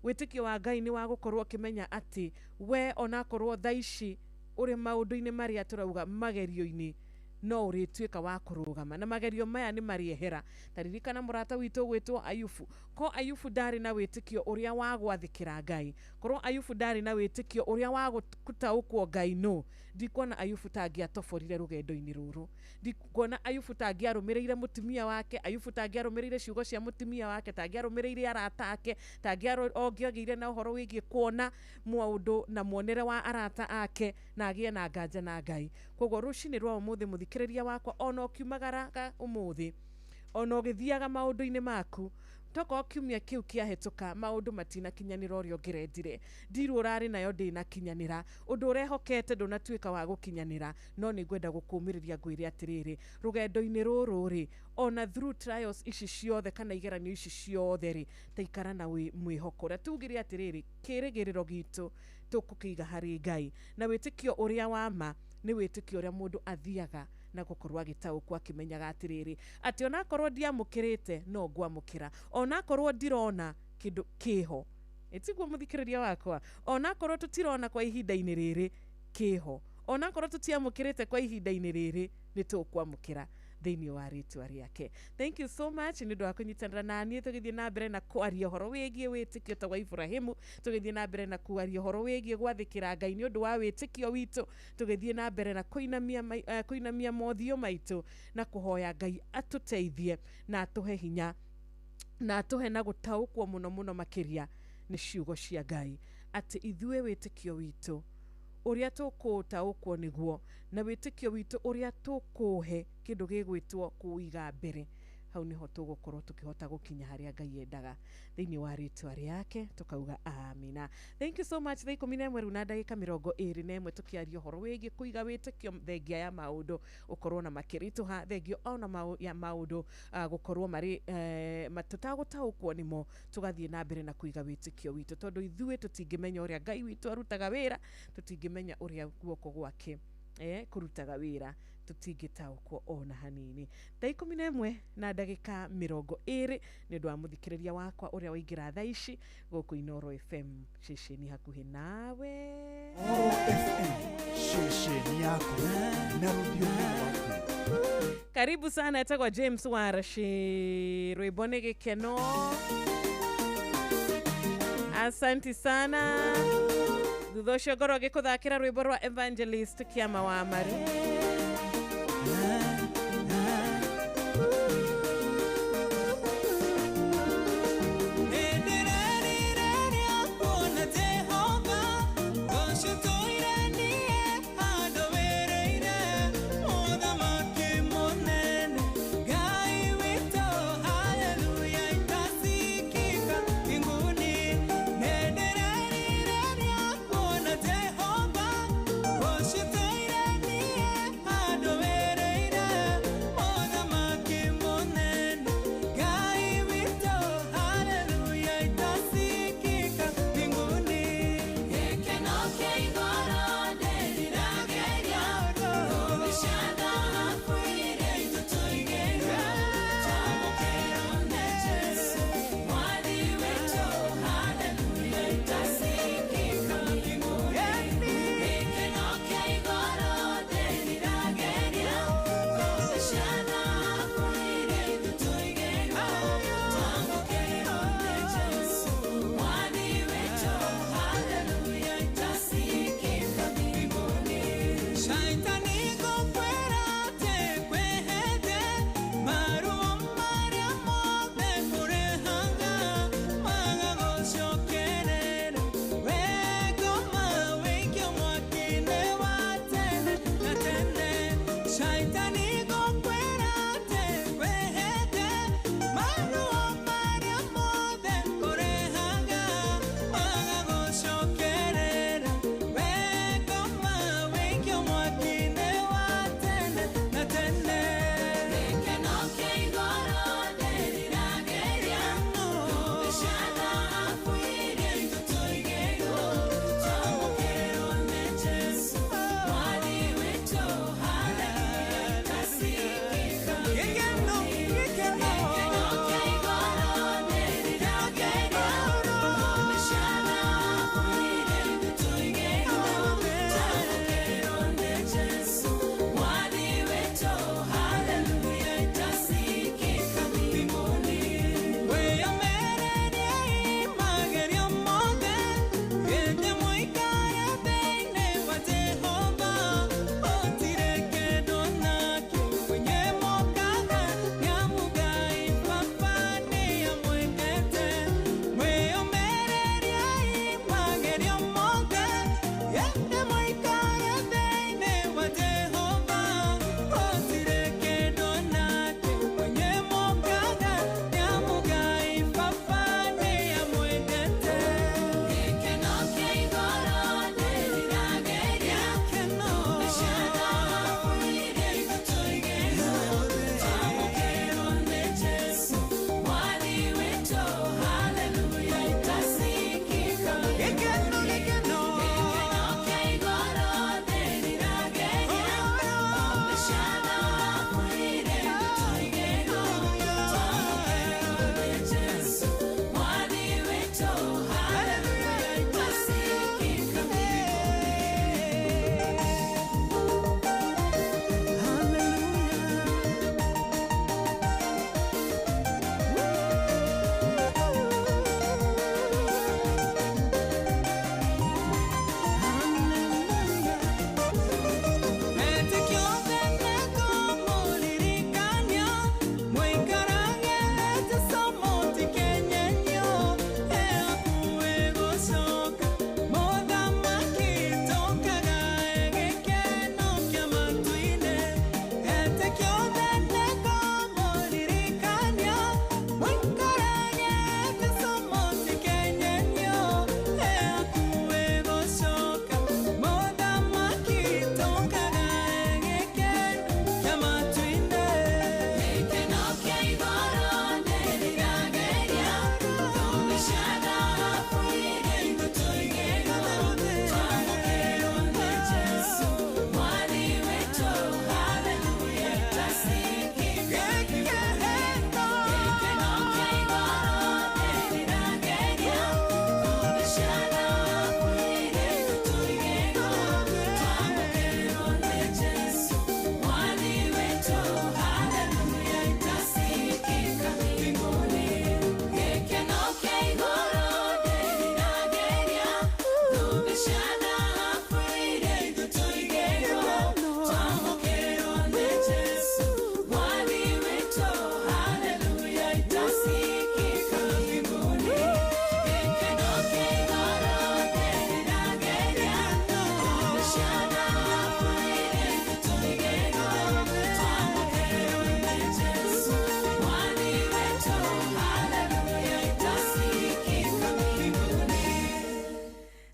wĩtĩkio wa Ngai nĩ wa gũkorwo ũkĩmenya atĩ we onakorwo thaa ici ũrĩ maũndũ-inĩ marĩa tũrauga magerio-inĩ no ũrĩtuĩka wa kũrũgama na magerio maya nĩ marĩehera taririkana mũrata witũ gwĩtwo Ayubu ko Ayubu ndarĩ na wĩtĩkio ũrĩa wa gwathĩkĩra Ngai korwo Ayubu ndarĩ na wĩtĩkio ũrĩa wa gũtaũkwo Ngai no ndikuona Ayubu tangĩatoborire rũgendo-inĩ rũrũ ndikuona Ayubu tangĩarũmĩrĩire mũtumia wake Ayubu tangĩarũmĩrĩire ciugo cia mũtumia wake tangĩarũmĩrĩire arata ake tangĩagĩire na ũhoro wĩgiĩ kuona maũndũ na muonere wa arata ake na agĩe na nganja na Ngai koguo rũcinĩ rwa ũmũthĩ mũthikĩrĩria wakwa ona ũkiumagaraga ũmũthĩ ona ũgĩthiaga maũndũ-inĩ maku tokorwo kiumia kĩu kĩahĩtũka maũndũ matinakinyanĩra ũrĩa ũngĩrendire ndirũ ũrarĩ nayo ndĩnakinyanĩra ũndũ ũrehokete ndũnatuĩka wa gũkinyanĩra no nĩ ngwenda gũkũmĩrĩria ngwĩre atĩrĩrĩ rũgendo-inĩ rũrũ ona through trials ici ciothe kana igeranio ici ciothe taikara na mwĩhoko ũrĩa tugire atĩrĩrĩ kĩrĩgĩrĩro gitũ tũkũkĩiga harĩ Ngai na wĩtĩkio ũrĩa wa ma nĩ wĩtĩkio ũrĩa mũndũ athiaga na gũkorwo agĩtaũkwo akĩmenyaga atĩrĩrĩ atĩ onakorwo ndiamũkĩrĩte no ngwamũkĩra onakorwo ndirona kĩndũ kĩho ĩtiguo mũthikĩrĩria wakwa onakorwo tũtirona kwa ihinda-inĩ rĩrĩ kĩho onakorwo tũtiamũkĩrĩte kwa ihinda-inĩ rĩrĩ nĩ tũkwamũkĩra thĩinĩ wa rĩtwa rĩake thank you so much nĩ ũndũ wa kũnyitanĩra na niĩ tũgĩthiĩ na mbere na kwaria ũhoro wĩgiĩ wĩtĩkio ta wa Ibrahimu tũgĩthiĩ na mbere na kwaria ũhoro wĩgiĩ gwathĩkĩra Ngai nĩ ũndũ wa wĩtĩkio witũ tũgĩthiĩ na mbere na kũinamia mothiũ maitũ na kũhoya Ngai atũteithie na atũhe hinya na atũhe na gũtaũkwo mũno mũno makĩria nĩ ciugo cia Ngai atĩ ithuĩ wĩtĩkio witũ ũrĩa tũkũtaũkwo nĩguo na wĩtĩkio witũ ũrĩa tũkũhe kĩndũ gĩgwĩtwo kũiga mbere hau niho tugukorwo tukihota gukinya haria Ngai endaga thiini wa ritwa riake tukauga amina. Thank you so much. Thaa 11 riu na ndagika 21 tukiaria horo wigi kuiga witikio thengia ya maundu ukorwo na makirituha thengio ona ya maundu gukorwo mari matutagutaukwo nimo tugathie na mbere na kuiga witikio witu tondu ithue tutingimenya uria Ngai witu arutaga wira, tutingimenya uria guoko gwake kurutaga wira, tutingitaukwo ona hanini. Thaa 11 na ndagika 20 ni ndwa muthikiriria wakwa uria waingira thaa ici guku Inoro FM shesheni hakuhi nawe. Inoro FM shesheni yako na rudio wako. Karibu sana, etagwa James Warashi, rwibone gikeno. Asanti sana. Thutha ngoro gikuthakira rwimbo rwa Evangelist Kiama wa Mari.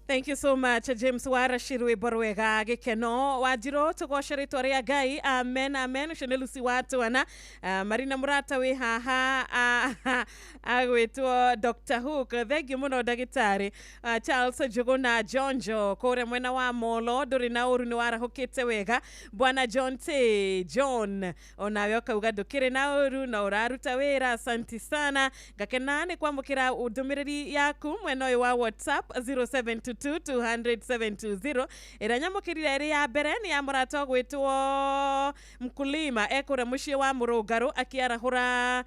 Thank you so much, James Warashirwe Borwega Gekeno Wajiro Togoshere Toria Gai. Amen, amen. Shenelusi watu wana Marina Murata we haha agwetu Dr. Hook. Thank you muno dagitari. Charles Jogona Jonjo kore mwena wa molo dori na uru ni wara hokete wega. Bwana John T. John onayoka ugadokire na uru na uraruta wera. Asante sana. Gakenane kwa mukira udumiriri yaku mweno wa WhatsApp 0722-200-720. Iranyamukirira iri ya mbere ni ya murata gwitwo mkulima ekura mushie wa Murugaru akiarahura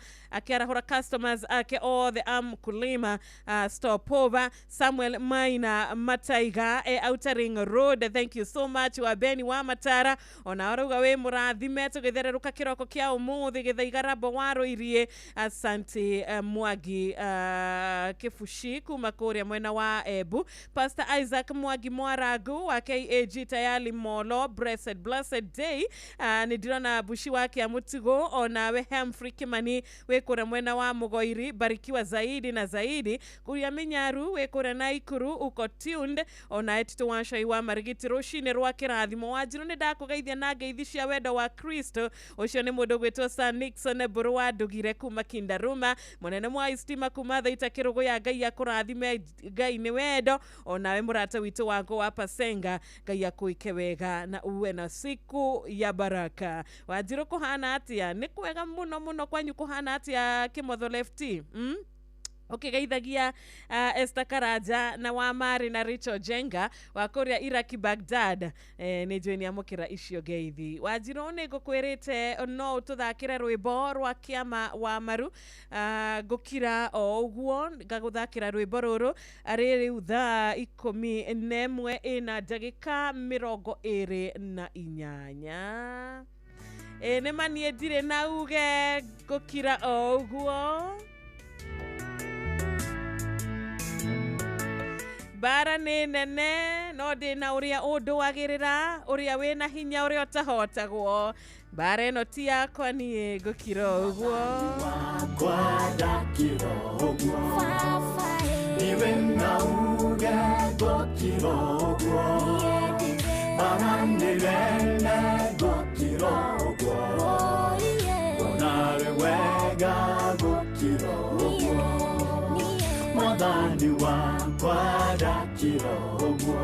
customers ake all the mkulima stopover Samuel Maina Mataiga Outer Ring Road. Thank you so much wa Beni wa Matara onaoruga we murathime tugithereruka kiroko kia umuthi githaigarabo waro irie. Asante Mwagi Kifushi kuma kuria mwena wa Ebu. Pastor Isaac Mwagi Mwaragu wa KAG Tayali Molo. Blessed day. Nidirona bushi wake ya Mutigo onawe Humphrey Kimani wekura mwena wa Mugoiri. Barikiwa zaidi na zaidi. Kuria Minyaru wekura Naikuru uko tuned onawe tituwansha iwa Marigiti Roshine rwa kirathimo wajiro ni dako gaithia na geithishia weda wa Kristo. Osho ni mudo gwetu San Nixon Burwa Dugire kuma Kindaruma mwanene mwa istima kumatha itakirogo ya gai ya kurathime gai ni wedo onawe murata wito wako wapa senga gai ya kuikewega na uwe na siku ya baraka. Wajiro kuhana atia ni kuwega muno kwanyu kuhana atia Kimotho lefty Okay, gaithagia Esther Karaja na Wamari na Richard Jenga wa Korea Iraki Baghdad ni joini amukira icio geithi. Wajiro ni gukwerete no tuthakira rwimbo rwa kiama wa maru gukira o uguo gaguthakira rwimbo ruru ariri utha 11 ina dagika 28 ne manie dire na uge gukira o uguo bara ni nene no dina uria undu wagirira uria wina hinya uria utahotagwo bara no ti yakwa ni gukira uguo kwada kiroguo iwe na uga gukira uguo bara ni nene gukira uguo onare wega gukira uguo Madani wa kwada kiroguo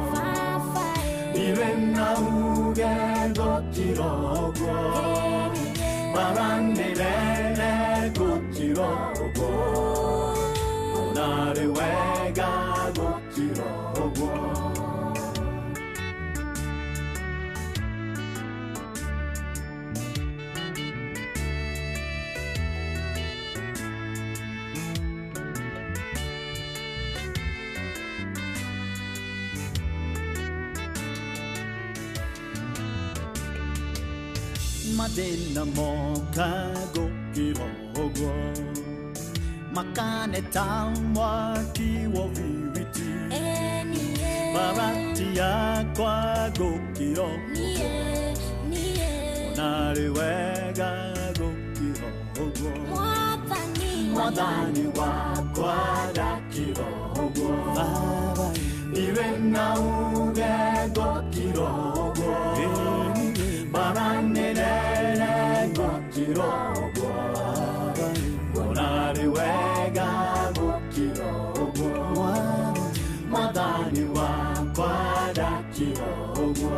Iwe na uge go kiroguo Baranilele go kiroguo Onare wega go kiroguo Madena moka go kiroguo Makane tamwa kiwo viriti Barati ya kwa go kiroguo Onare wega go kiroguo Madani wa kwa da kiroguo Iwe na uge go kiroguo Baranelele gokirogo Onare wega gokirogo Madani wa kwada kirogo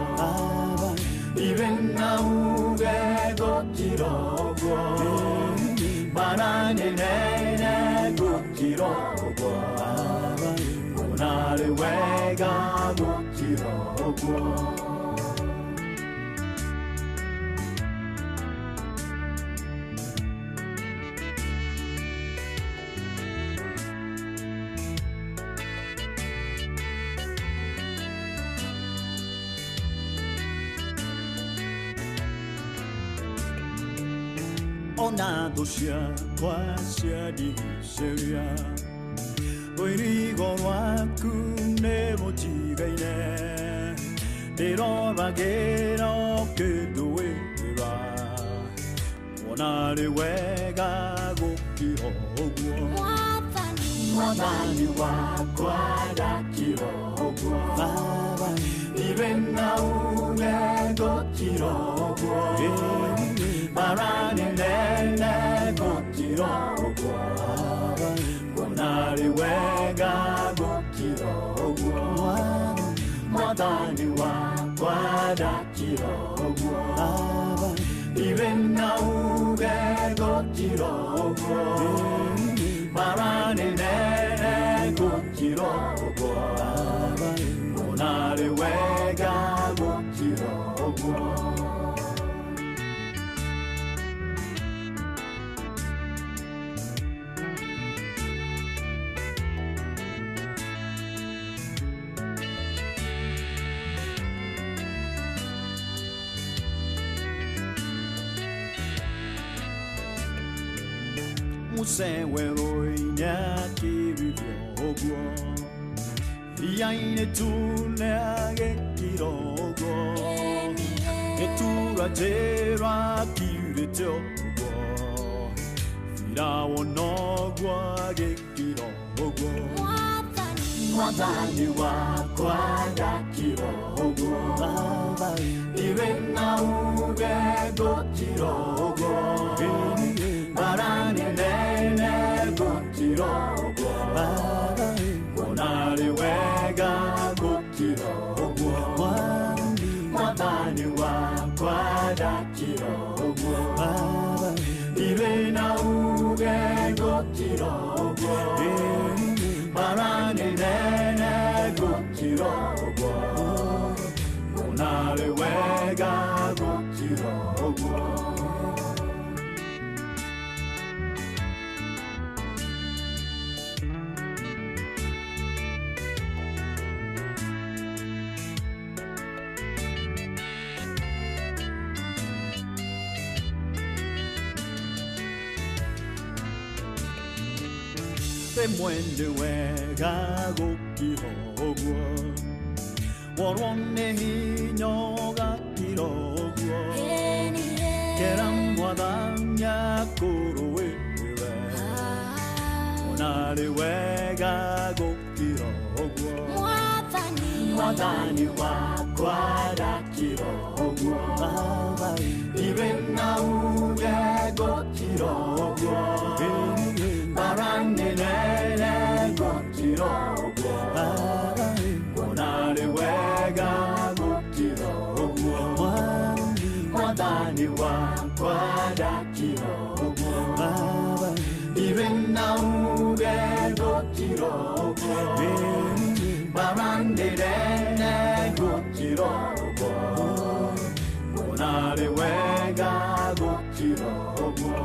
Even na uge gokirogo Baranelele gokirogo Onare wega gokirogo Onado cia kwa cia diceria Oirigo waku ne motigaine Dero bagera okedoera Onare wega gokiroguo Madani wakwa da kiroguo Irena uge gochirogwo Marani nene gochirogwo Konari wega gochirogwo Madani wa kwadachirogwo Irena uge gochirogwo Marani nene gochirogwo Konari wega gochirogwo Musewero inyakirivyogo Yaine tule agekirogwo Etura tera kirityogo Firawo nogwo agekirogwo Mwadani wakwa dakirogwo Irena uge gochirogwo Marani nene gochirogwo Konari wega gochirogwo Mwadani wakwa dakirogwo Irena uge gochirogwo Marani nene gochirogwo Konari wega gochirogwo Mwende wega gukirogwo Warone hinyo gakirogwo Kera mwadanya kuruwewe Onari wega gukirogwo Mwadani wakwa dakirogwo Irena uge gukirogwo Marani nene gochirogwo Konari wega gochirogwo Mwadani wakwa dakirogwo Irena uge gochirogwo Marani nene gochirogwo Konari wega gochirogwo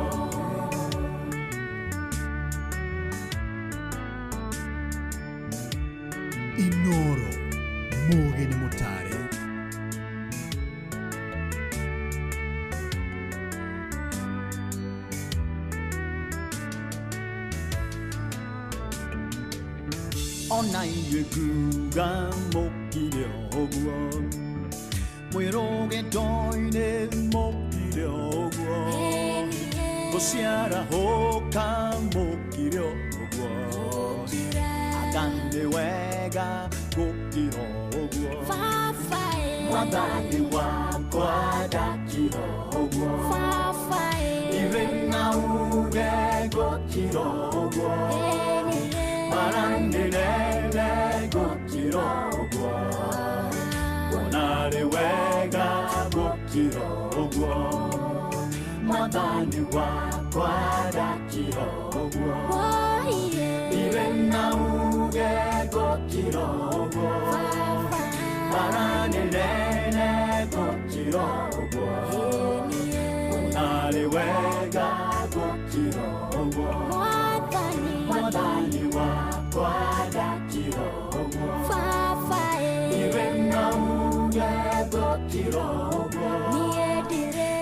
Inoro Mugen Mutare Ona iyeguga mokiryogwo Mwiroge doine mokiryogwo Gosiara hoka mokiryogwo Agande wega gokirogwo Mwadani wakwa dakirogwo Irena uge gokirogwo Marani nene gokirogwo Konari wega gokirogwo Mwadani wakwa dakirogwo Irena uge gokirogwo Marani nene gokirogwo Konari wega gokirogwo Mwadani wakwa dakirogwo Irena uge gokirogwo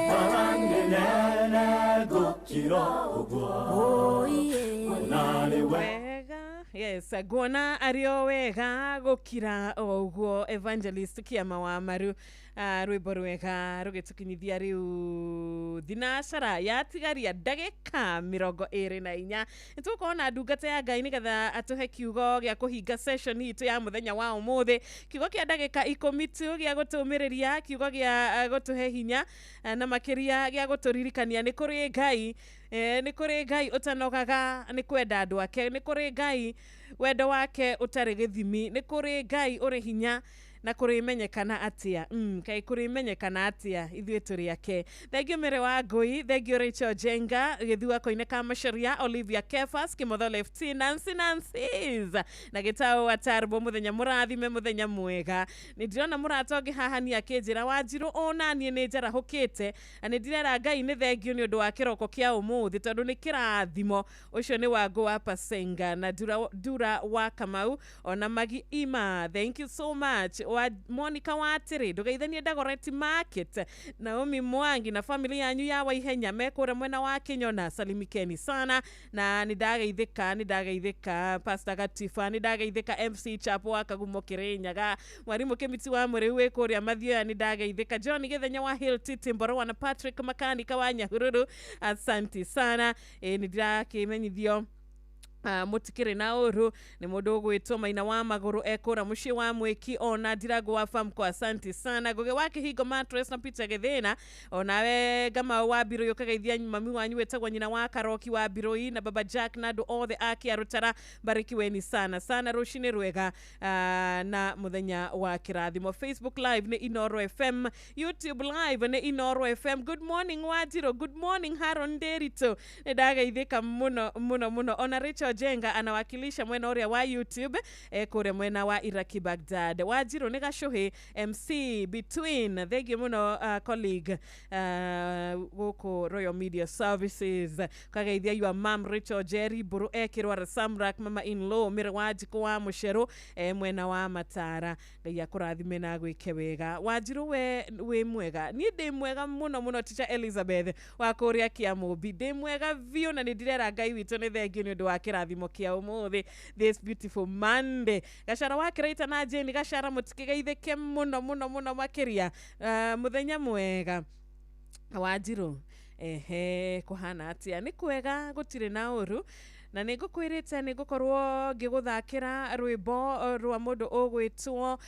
Marani nene gokirogwo Konari wega Yes, guona ario wega gukira oguo Evangelist Kiama wa Maru rwimbo rwega rugitukinyithia riu thinacara yatigaria ndagika 24 nitukuona ndungata ya Ngai nigetha atuhe kiugo gya kuhinga session hitu ya muthenya wa umuthi kiugo kia ndagika 10 tu gya gutumiriria kiugo gya gutuhe hinya na makiria gya guturirikania ni kuri Ngai ni kuri Ngai utanogaga ni kwenda andu ake ni kuri Ngai wendo wake utari githimi ni kuri Ngai uri hinya na kurimenyekana atia kai kurimenyekana atia ithuĩ tũrĩ ake. Thengio Mere wa Ngui, thengio Rachel Jenga, gĩthua koine Kamasharia, Olivia Kefas, Kimotho Lefty, Nancy Nancy's na gĩtaũ Atarbo. Mũthenya mũrathime, mũthenya mwega. Nĩndĩrona mũrata ũngĩ haha nĩ akĩnjĩra Wanjirũ ona niĩ nĩ njarahũkĩte na nĩndĩrera Ngai nĩ thengio nĩ ũndũ wa kĩroko kĩa ũmũthĩ tondũ nĩ kĩrathimo. Ũcio nĩ wa Ngũ wa Pasenga na Dura wa Kamau ona Magi Ima. Thank you so much. Wa Monica Watiri ndugeithanie Dagoretti Market, Naomi Mwangi na familia yanyu ya Waihenya mekũra mwena wa Kinyona, salimikeni sana na nidageithika Pastor Gatifa, nidageithika MC Chapo wa Kagumo Kirinyaga, mwarimu Kemiti wa Muriu wekuria Mathioya, nidageithika John Githenya wa Hill Titimboro wana Patrick Makanika wa Nyahururu, asante sana. Nidakimenyithio mutikire na uru ni mundu gwitwo Maina wa Maguru ekura muci wa Mwiki ona Ndirago wa Farm kwa asante sana. Goge wake Higo Mattress na Peter Gethena ona we Gama wa Biro yokageithia mami wanyu wetagwa nyina wa Karoki wa Biroi na Baba Jack na do all the aki arutara barikiweni sana sana. Rushine Rwega na muthenya wa kirathimo. Facebook live ni Inoro FM, YouTube live ni Inoro FM. Good morning Wajiro, good morning Haron Derito. Nidageithika muno ona Rachel Jenga anawakilisha mwena uria wa YouTube kure mwena wa Iraki Baghdad. Wanjirũ nĩ gacuhi MC between thegi muno colleague gũkũ Royal Media Services kageithia your mom Rachel Jerry Buru ekirwa Samrak mama in law Mere Wanjikũ wa Mũcerũ mwena wa Matara. Ngai akũrathime na gwĩke wega. Wanjirũ we mwega, ni ndĩ mwega muno teacher Elizabeth wa kũria Kiamũmbi, ndĩ mwega biũ na nĩndirera Ngai witũ nĩ thengio nĩ ũndũ wa kĩrathimo kĩa ũmũthĩ this beautiful Monday. Gacara wa Kĩraita na Jane Gacara mũtikigeithĩke muno makĩria. Mũthenya mwega Wanjirũ, kuhana atia? Nĩ kwega, gũtirĩ na ũru na nĩngũkwĩrĩte nĩngũkorwo ngĩgũthakĩra rwĩmbo rwa mũndũ ũgwĩtwo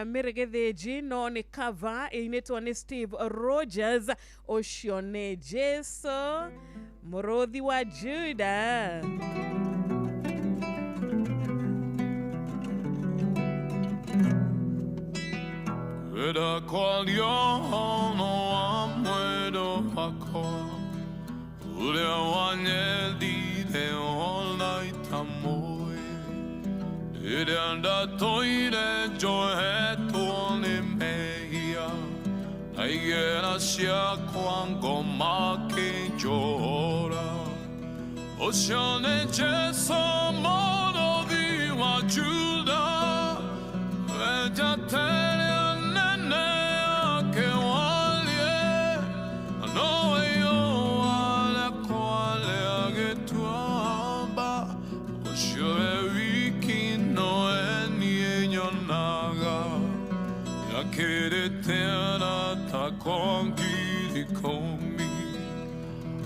Mary Gĩthĩnji no nĩ cover ĩinĩtwo nĩ Steve Rogers. Ũcio nĩ Jesu mũrũthi wa Juda. Kwenda kwa liono wa mwedo wako uria wanyendire ona itamoe iria ndatoire njohetwo nĩ mehia na igera ciakwa ngoma kĩnjohora. Ũcio nĩ Jesu mũrũthi wa Juda wenjatere Keretera ta kongiri komi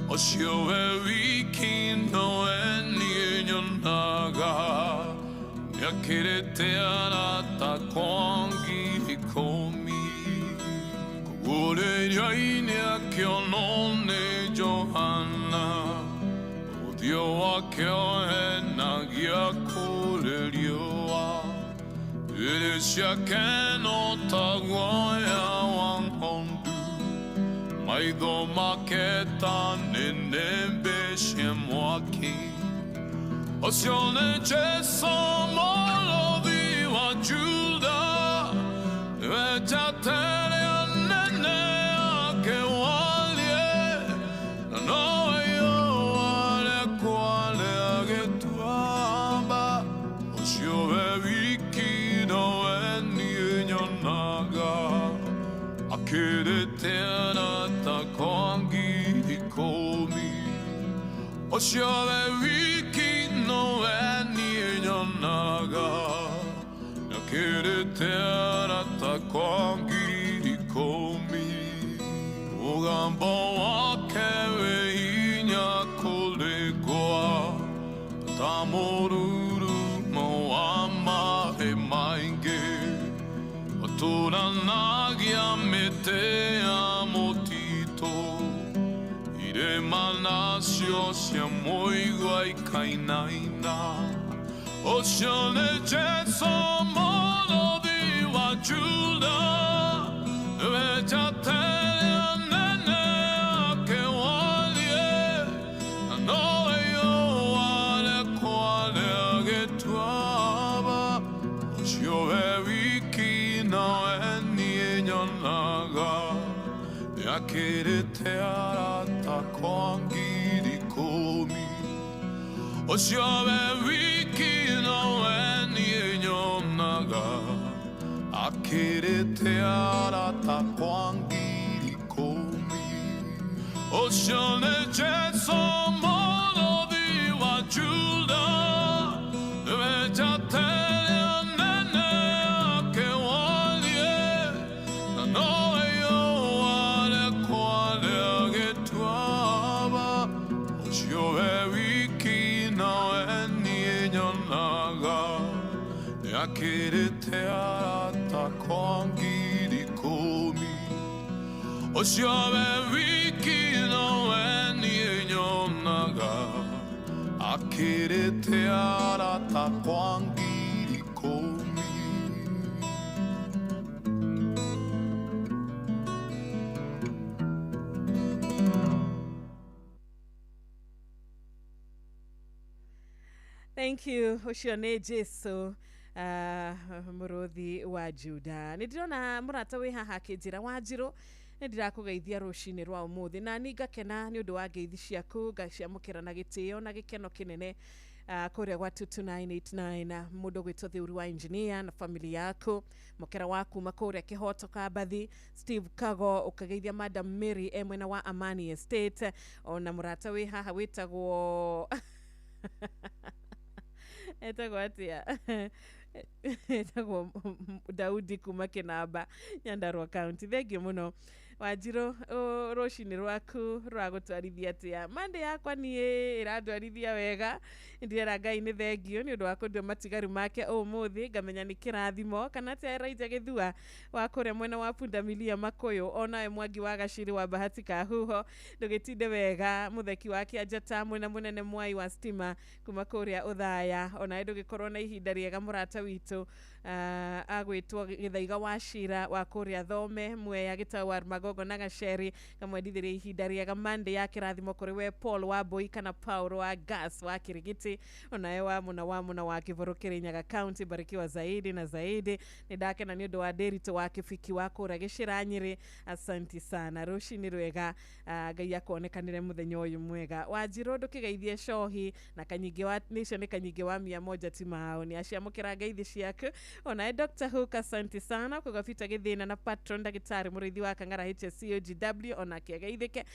Osio wiki no eni nyonaga Ya keretera ta kongiri komi Kugure yaine akionone Johanna Udio wakio hena gia kure lioa Irisha keno tagoya wanghondu Maidho maketa nenembe shemwaki Osio nĩ Jesu mũrũthi wa Juda Wejatere anene ake walie Na nowe yo wale kwale agetuamba Osio wiki Keretera ta kongiri komi Osio wiki no eni nyonaga Keretera ta kongiri komi Ugambo wake inya kolegoa Tamoruru moama e mainge Otura nagia metea motito Ire manasio siamo iguai kainaina Oceane jeso mono di wajuda Veja telia nene che walie No io wale quale che tuaba Ocio wiki no eni nyonaga Yakere te arata kwangi di komi Ocio wiki no eni nyonaga Akere te arata kwangi di komi Oceane jeso mono di wajuda Veja telia nene che walie No io wale quale che tuaba Ocio wiki no eni nyonaga Akere te arata kwangi di komi Ocio wiki no eni nyonaga Akere te arata kwangi di komi Thank you, Oceane Jesu. Muruthi wa Juda. Nidirona murata we haha kinjira Wanjiru nindirakugeithia rucini rwa umuthi na ningakena ni undu wa ngeithi ciaku ngaciamukira na gitio na gikeno kinene kuria gwa 22989 mundu gwitwo thiuri wa engineer na family yako mukera waku makuria kihoto kabathi Steve Kago ukageithia Madam Mary emwena wa Amani Estate ona murata we haha witagwo etagwo atia etagwo Daudi kuma Kinamba Nyandarua County. Thank you muno Wanjiru rucini rwaku rwagutwarithia atia Monday yakwa nie iradwarithia wega ndira Ngai ni thengio ni undu wa kundu matigaru make umuthi ngamenya ni kirathimo kana tia Raija Githua wa kuria mwena wa Pundamilia Makuyu ona Mwangi wa Gaciri wa Bahati Kahuho ndugitinde wega mutheki wa Kianjata mwena munene Mwai wa Stima kuma kuria Uthaya ona ndugikorwo na ihinda riega murata witu agwitwo Githaiga wa Shira wa kuria Thome Mwea Gitawa Magogo na Gaceri kamwendithirie ihinda riega Monday ya kirathimo kuri we Paul wa Boi kana Paulo wa Gas wa Kirigiti onaye wa muna wa Kivoro Kirinyaga County barikiwa zaidi na zaidi nidakena ni undu wa Derito wa Kifiki wa kura Gicira Nyiri asanti sana rucini rwega Ngai akonekanire muthenya uyu mwega Wanjiru ndukigeithie Shohi na kanyingi wa nation kanyingi wa 100 timao ni aciamukira ngeithi ciaku onaye Dr. Hook asanti sana kugafita githina na patron ndagitari murithi wa Kangara HCOGW ona kiageithike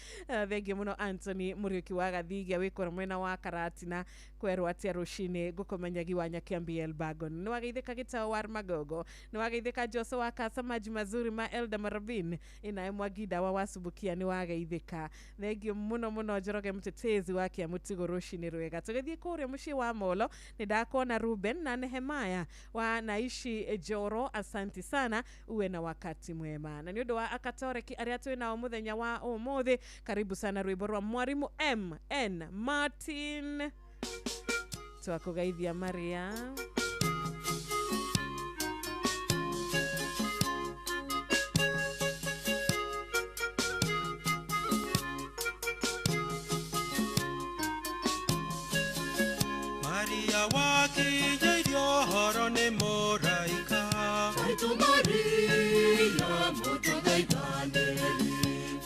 thengi muno Anthony Muriuki wa Gathigia wikora mwena wa Karatina kwerwa atia rucini gukomanyagi wa Nyakiambi Elbagon ni wageithika Gitao wa Magogo ni wageithika Jose wa Kasamaji Mazuri ma Elda Marabin inaye Mwagida wa Wasubukia ni wageithika thengi muno Njoroge mtetezi wa Kiamutigo rucini rwega tugithie kuria muci wa Molo ni ndakona Ruben na Nehemaya wa Naishi Joro asanti sana uwe na wakati mwema na ni undu wa Akatoreki aria twina muthenya wa umuthi karibu sana rwimbo rwa Mwarimu MN Martin twakugeithia Maria Maria wakijairio horo ni moraika Saitu Maria mutugeithaniri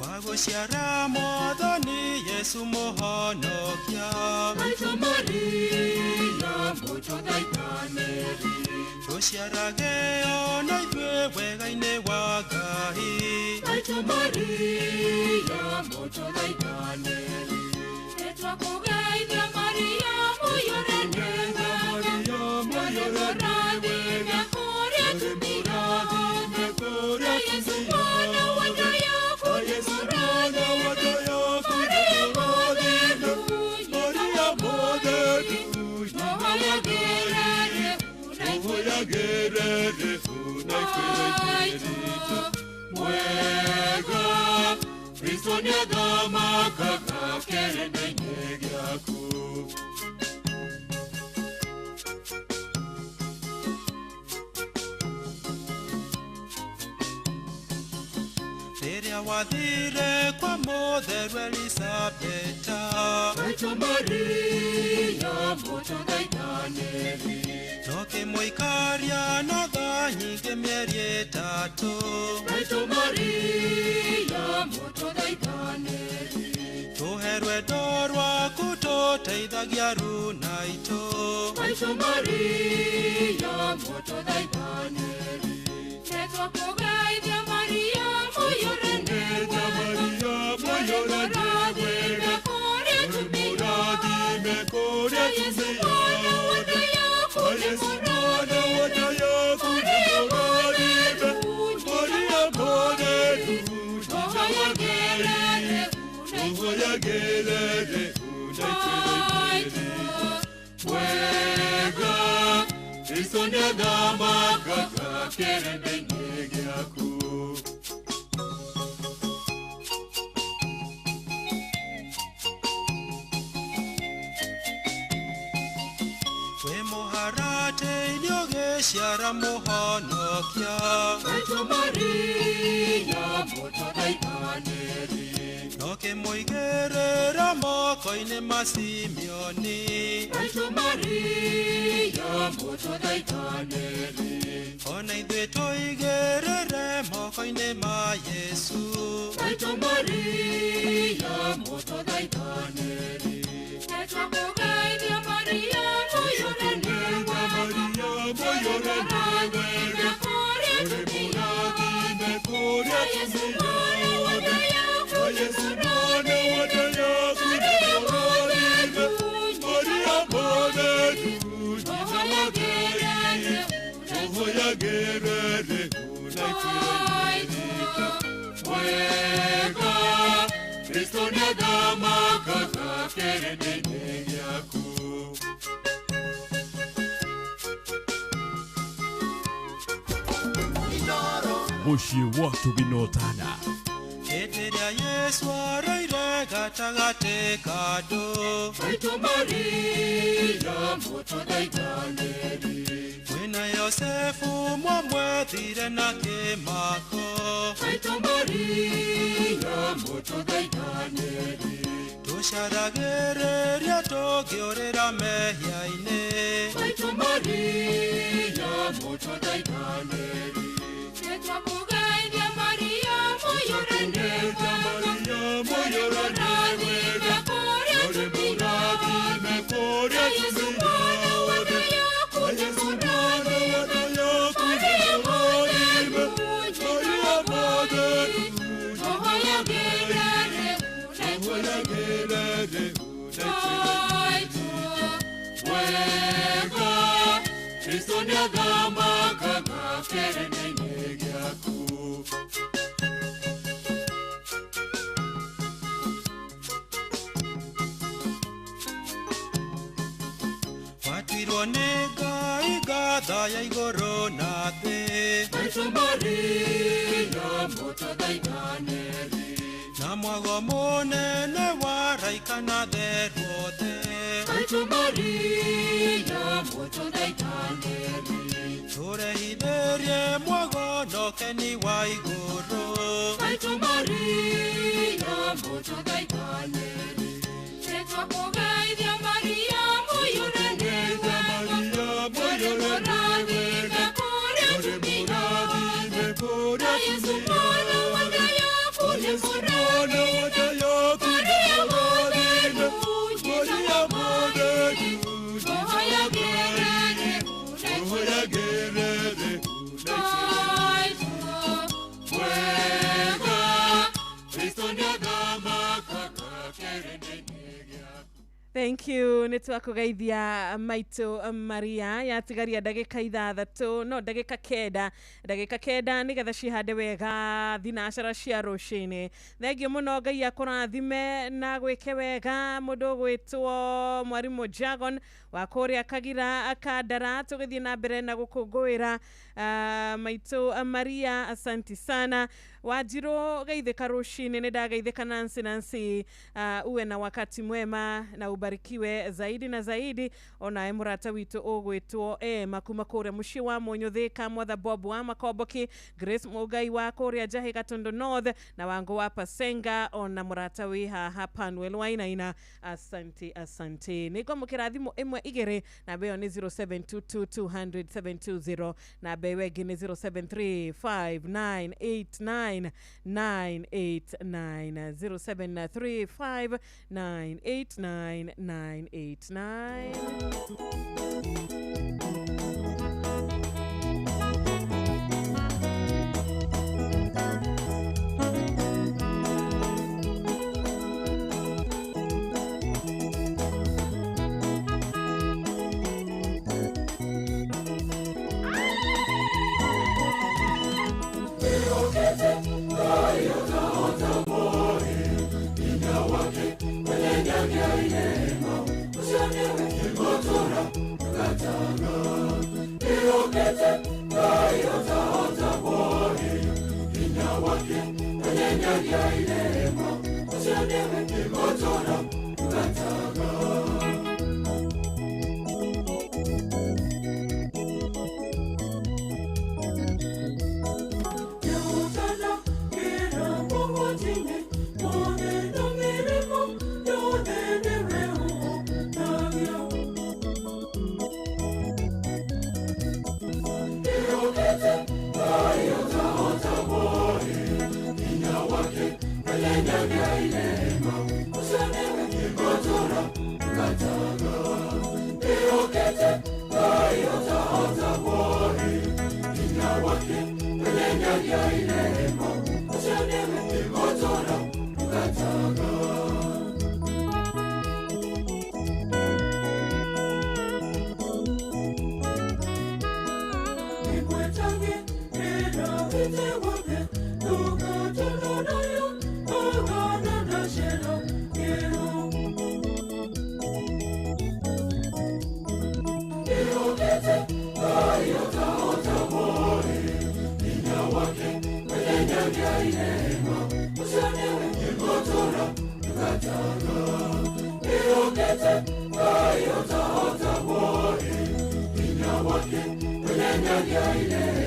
Waguciara Mwathani Yesu muhonokia Saitu Maria mutugeithaniri Tuciarage ona ithue wega-ini wa Ngai Saitu Maria mutugeithaniri Nitwakugeithia Maria muyorendega muyorendega kuria tumira na Yesu mwana gerere unaikwererita mwega Kristo nyagama kaka kerende nyegaku Teria wathire kwa motheru Elisabeta Maitũ Maria mũtũthaithanĩri Toke mũikaria na tha nyingĩ mĩeri ĩtatũ Maitũ Maria mũtũthaithanĩri Tũhe rwendo rwaku tũteithagia runa itũ Maitũ Maria mũtũthaithanĩri Nĩtwakũgeithia Maria mũyũrene wega kũrĩa tũmĩrathime kũrĩa tũmĩrathime Yesu mwana wa Dayaku nĩ mũrathime Maria mũtheru tũhoyagĩrĩre unaikwererita wega Kristo nĩathamakaga kĩrĩndĩ-inĩ gĩaku Wĩ mũharatĩ-inĩ ũgĩciara mũhonokia Maitũ Maria mũtũthaithanĩri Nokĩmũigĩrĩra moko-inĩ ma Simeoni Maitũ Maria mũtũthaithanĩri Ona ithuĩ tũigĩrĩre moko-inĩ ma Yesu Maitũ Maria mũtũthaithanĩri Nĩtwakũgeithia Maria mũyũrene wega kũrĩa tũmĩrathime kũrĩa tũmĩrathime Yesu mwana wa Dayaku nĩ mũrathime Maria mũtheru tũhoyagĩrĩre unaikwererita wega Kristo nĩathamakaga kĩrĩndĩ-inĩ gĩaku Mũciĩ watu binotana Hĩndĩ ĩrĩa Yesu araire gatagatĩ ka andũ Maitũ Maria mũtũthaithanĩri Kwĩna Yosefu mwamwethire na kĩmako Maitũ Maria mũtũthaithanĩri Tũcaragĩrĩria tũngĩũrĩra mehia-inĩ Maitũ Maria mũtũthaithanĩri Nĩtwakũgeithia Maria mũyũrene wega kũrĩa tũmĩrathime kũrĩa tũmĩrathime Yesu mwana wa Dayaku nĩ mũrathime Maria mũtheru tũhoyagĩrĩre unaikwererita wega Kristo nĩathamakaga kĩrĩndĩ-inĩ gĩaku Watuirwo nĩ Ngai ngatho ya igũrũ na thĩ Maitũ Maria mũtũthaithanĩri Na mwago mũnene wa araika na therũ othe Maitũ Maria mũtũthaithanĩri Tũrehithĩrie mwago na ũkeni wa igũrũ Maitũ Maria mũtũthaithanĩri Nĩtwakũgeithia Maria mũyũrene wega kũrĩa tũmĩrathime kũrĩa Yesu mwana wa Dayaku nĩ mũrathime Maria mũtheru tũhoyagĩrĩre wega Kristo nĩathamakaga kĩrĩndĩ-inĩ gĩaku Thank you. Nĩtwakũgeithia Maitũ Maria yatigaria ndagĩka 6 no ndagĩka 9 nĩgetha cihande wega thinacara cia rũcinĩ. Thengio mũno Ngai akũrathime na gwĩke wega mũndũ gwĩtwo Mwarimũ Jagon Wakoria Kagira Akadara tugithie na mbere na gukungwira maito Maria asanti sana. Wajiro geitheka rushini ni ndageitheka Nancy uwe na wakati mwema na ubarikiwe zaidi na zaidi. Ona emurata witu ogwetwo makuma kore mushi wa Monyotheka Mwatha Bob wa Makoboki, Grace Mugai wa Korea Jahi Gatondo North na wango wa Pasenga. Ona murata wi hapa Noel Wainaina asante niko mukirathimo imwe igere na beyo ni 0722200720 na beyo egini 0735989989 0735989989. Yeah.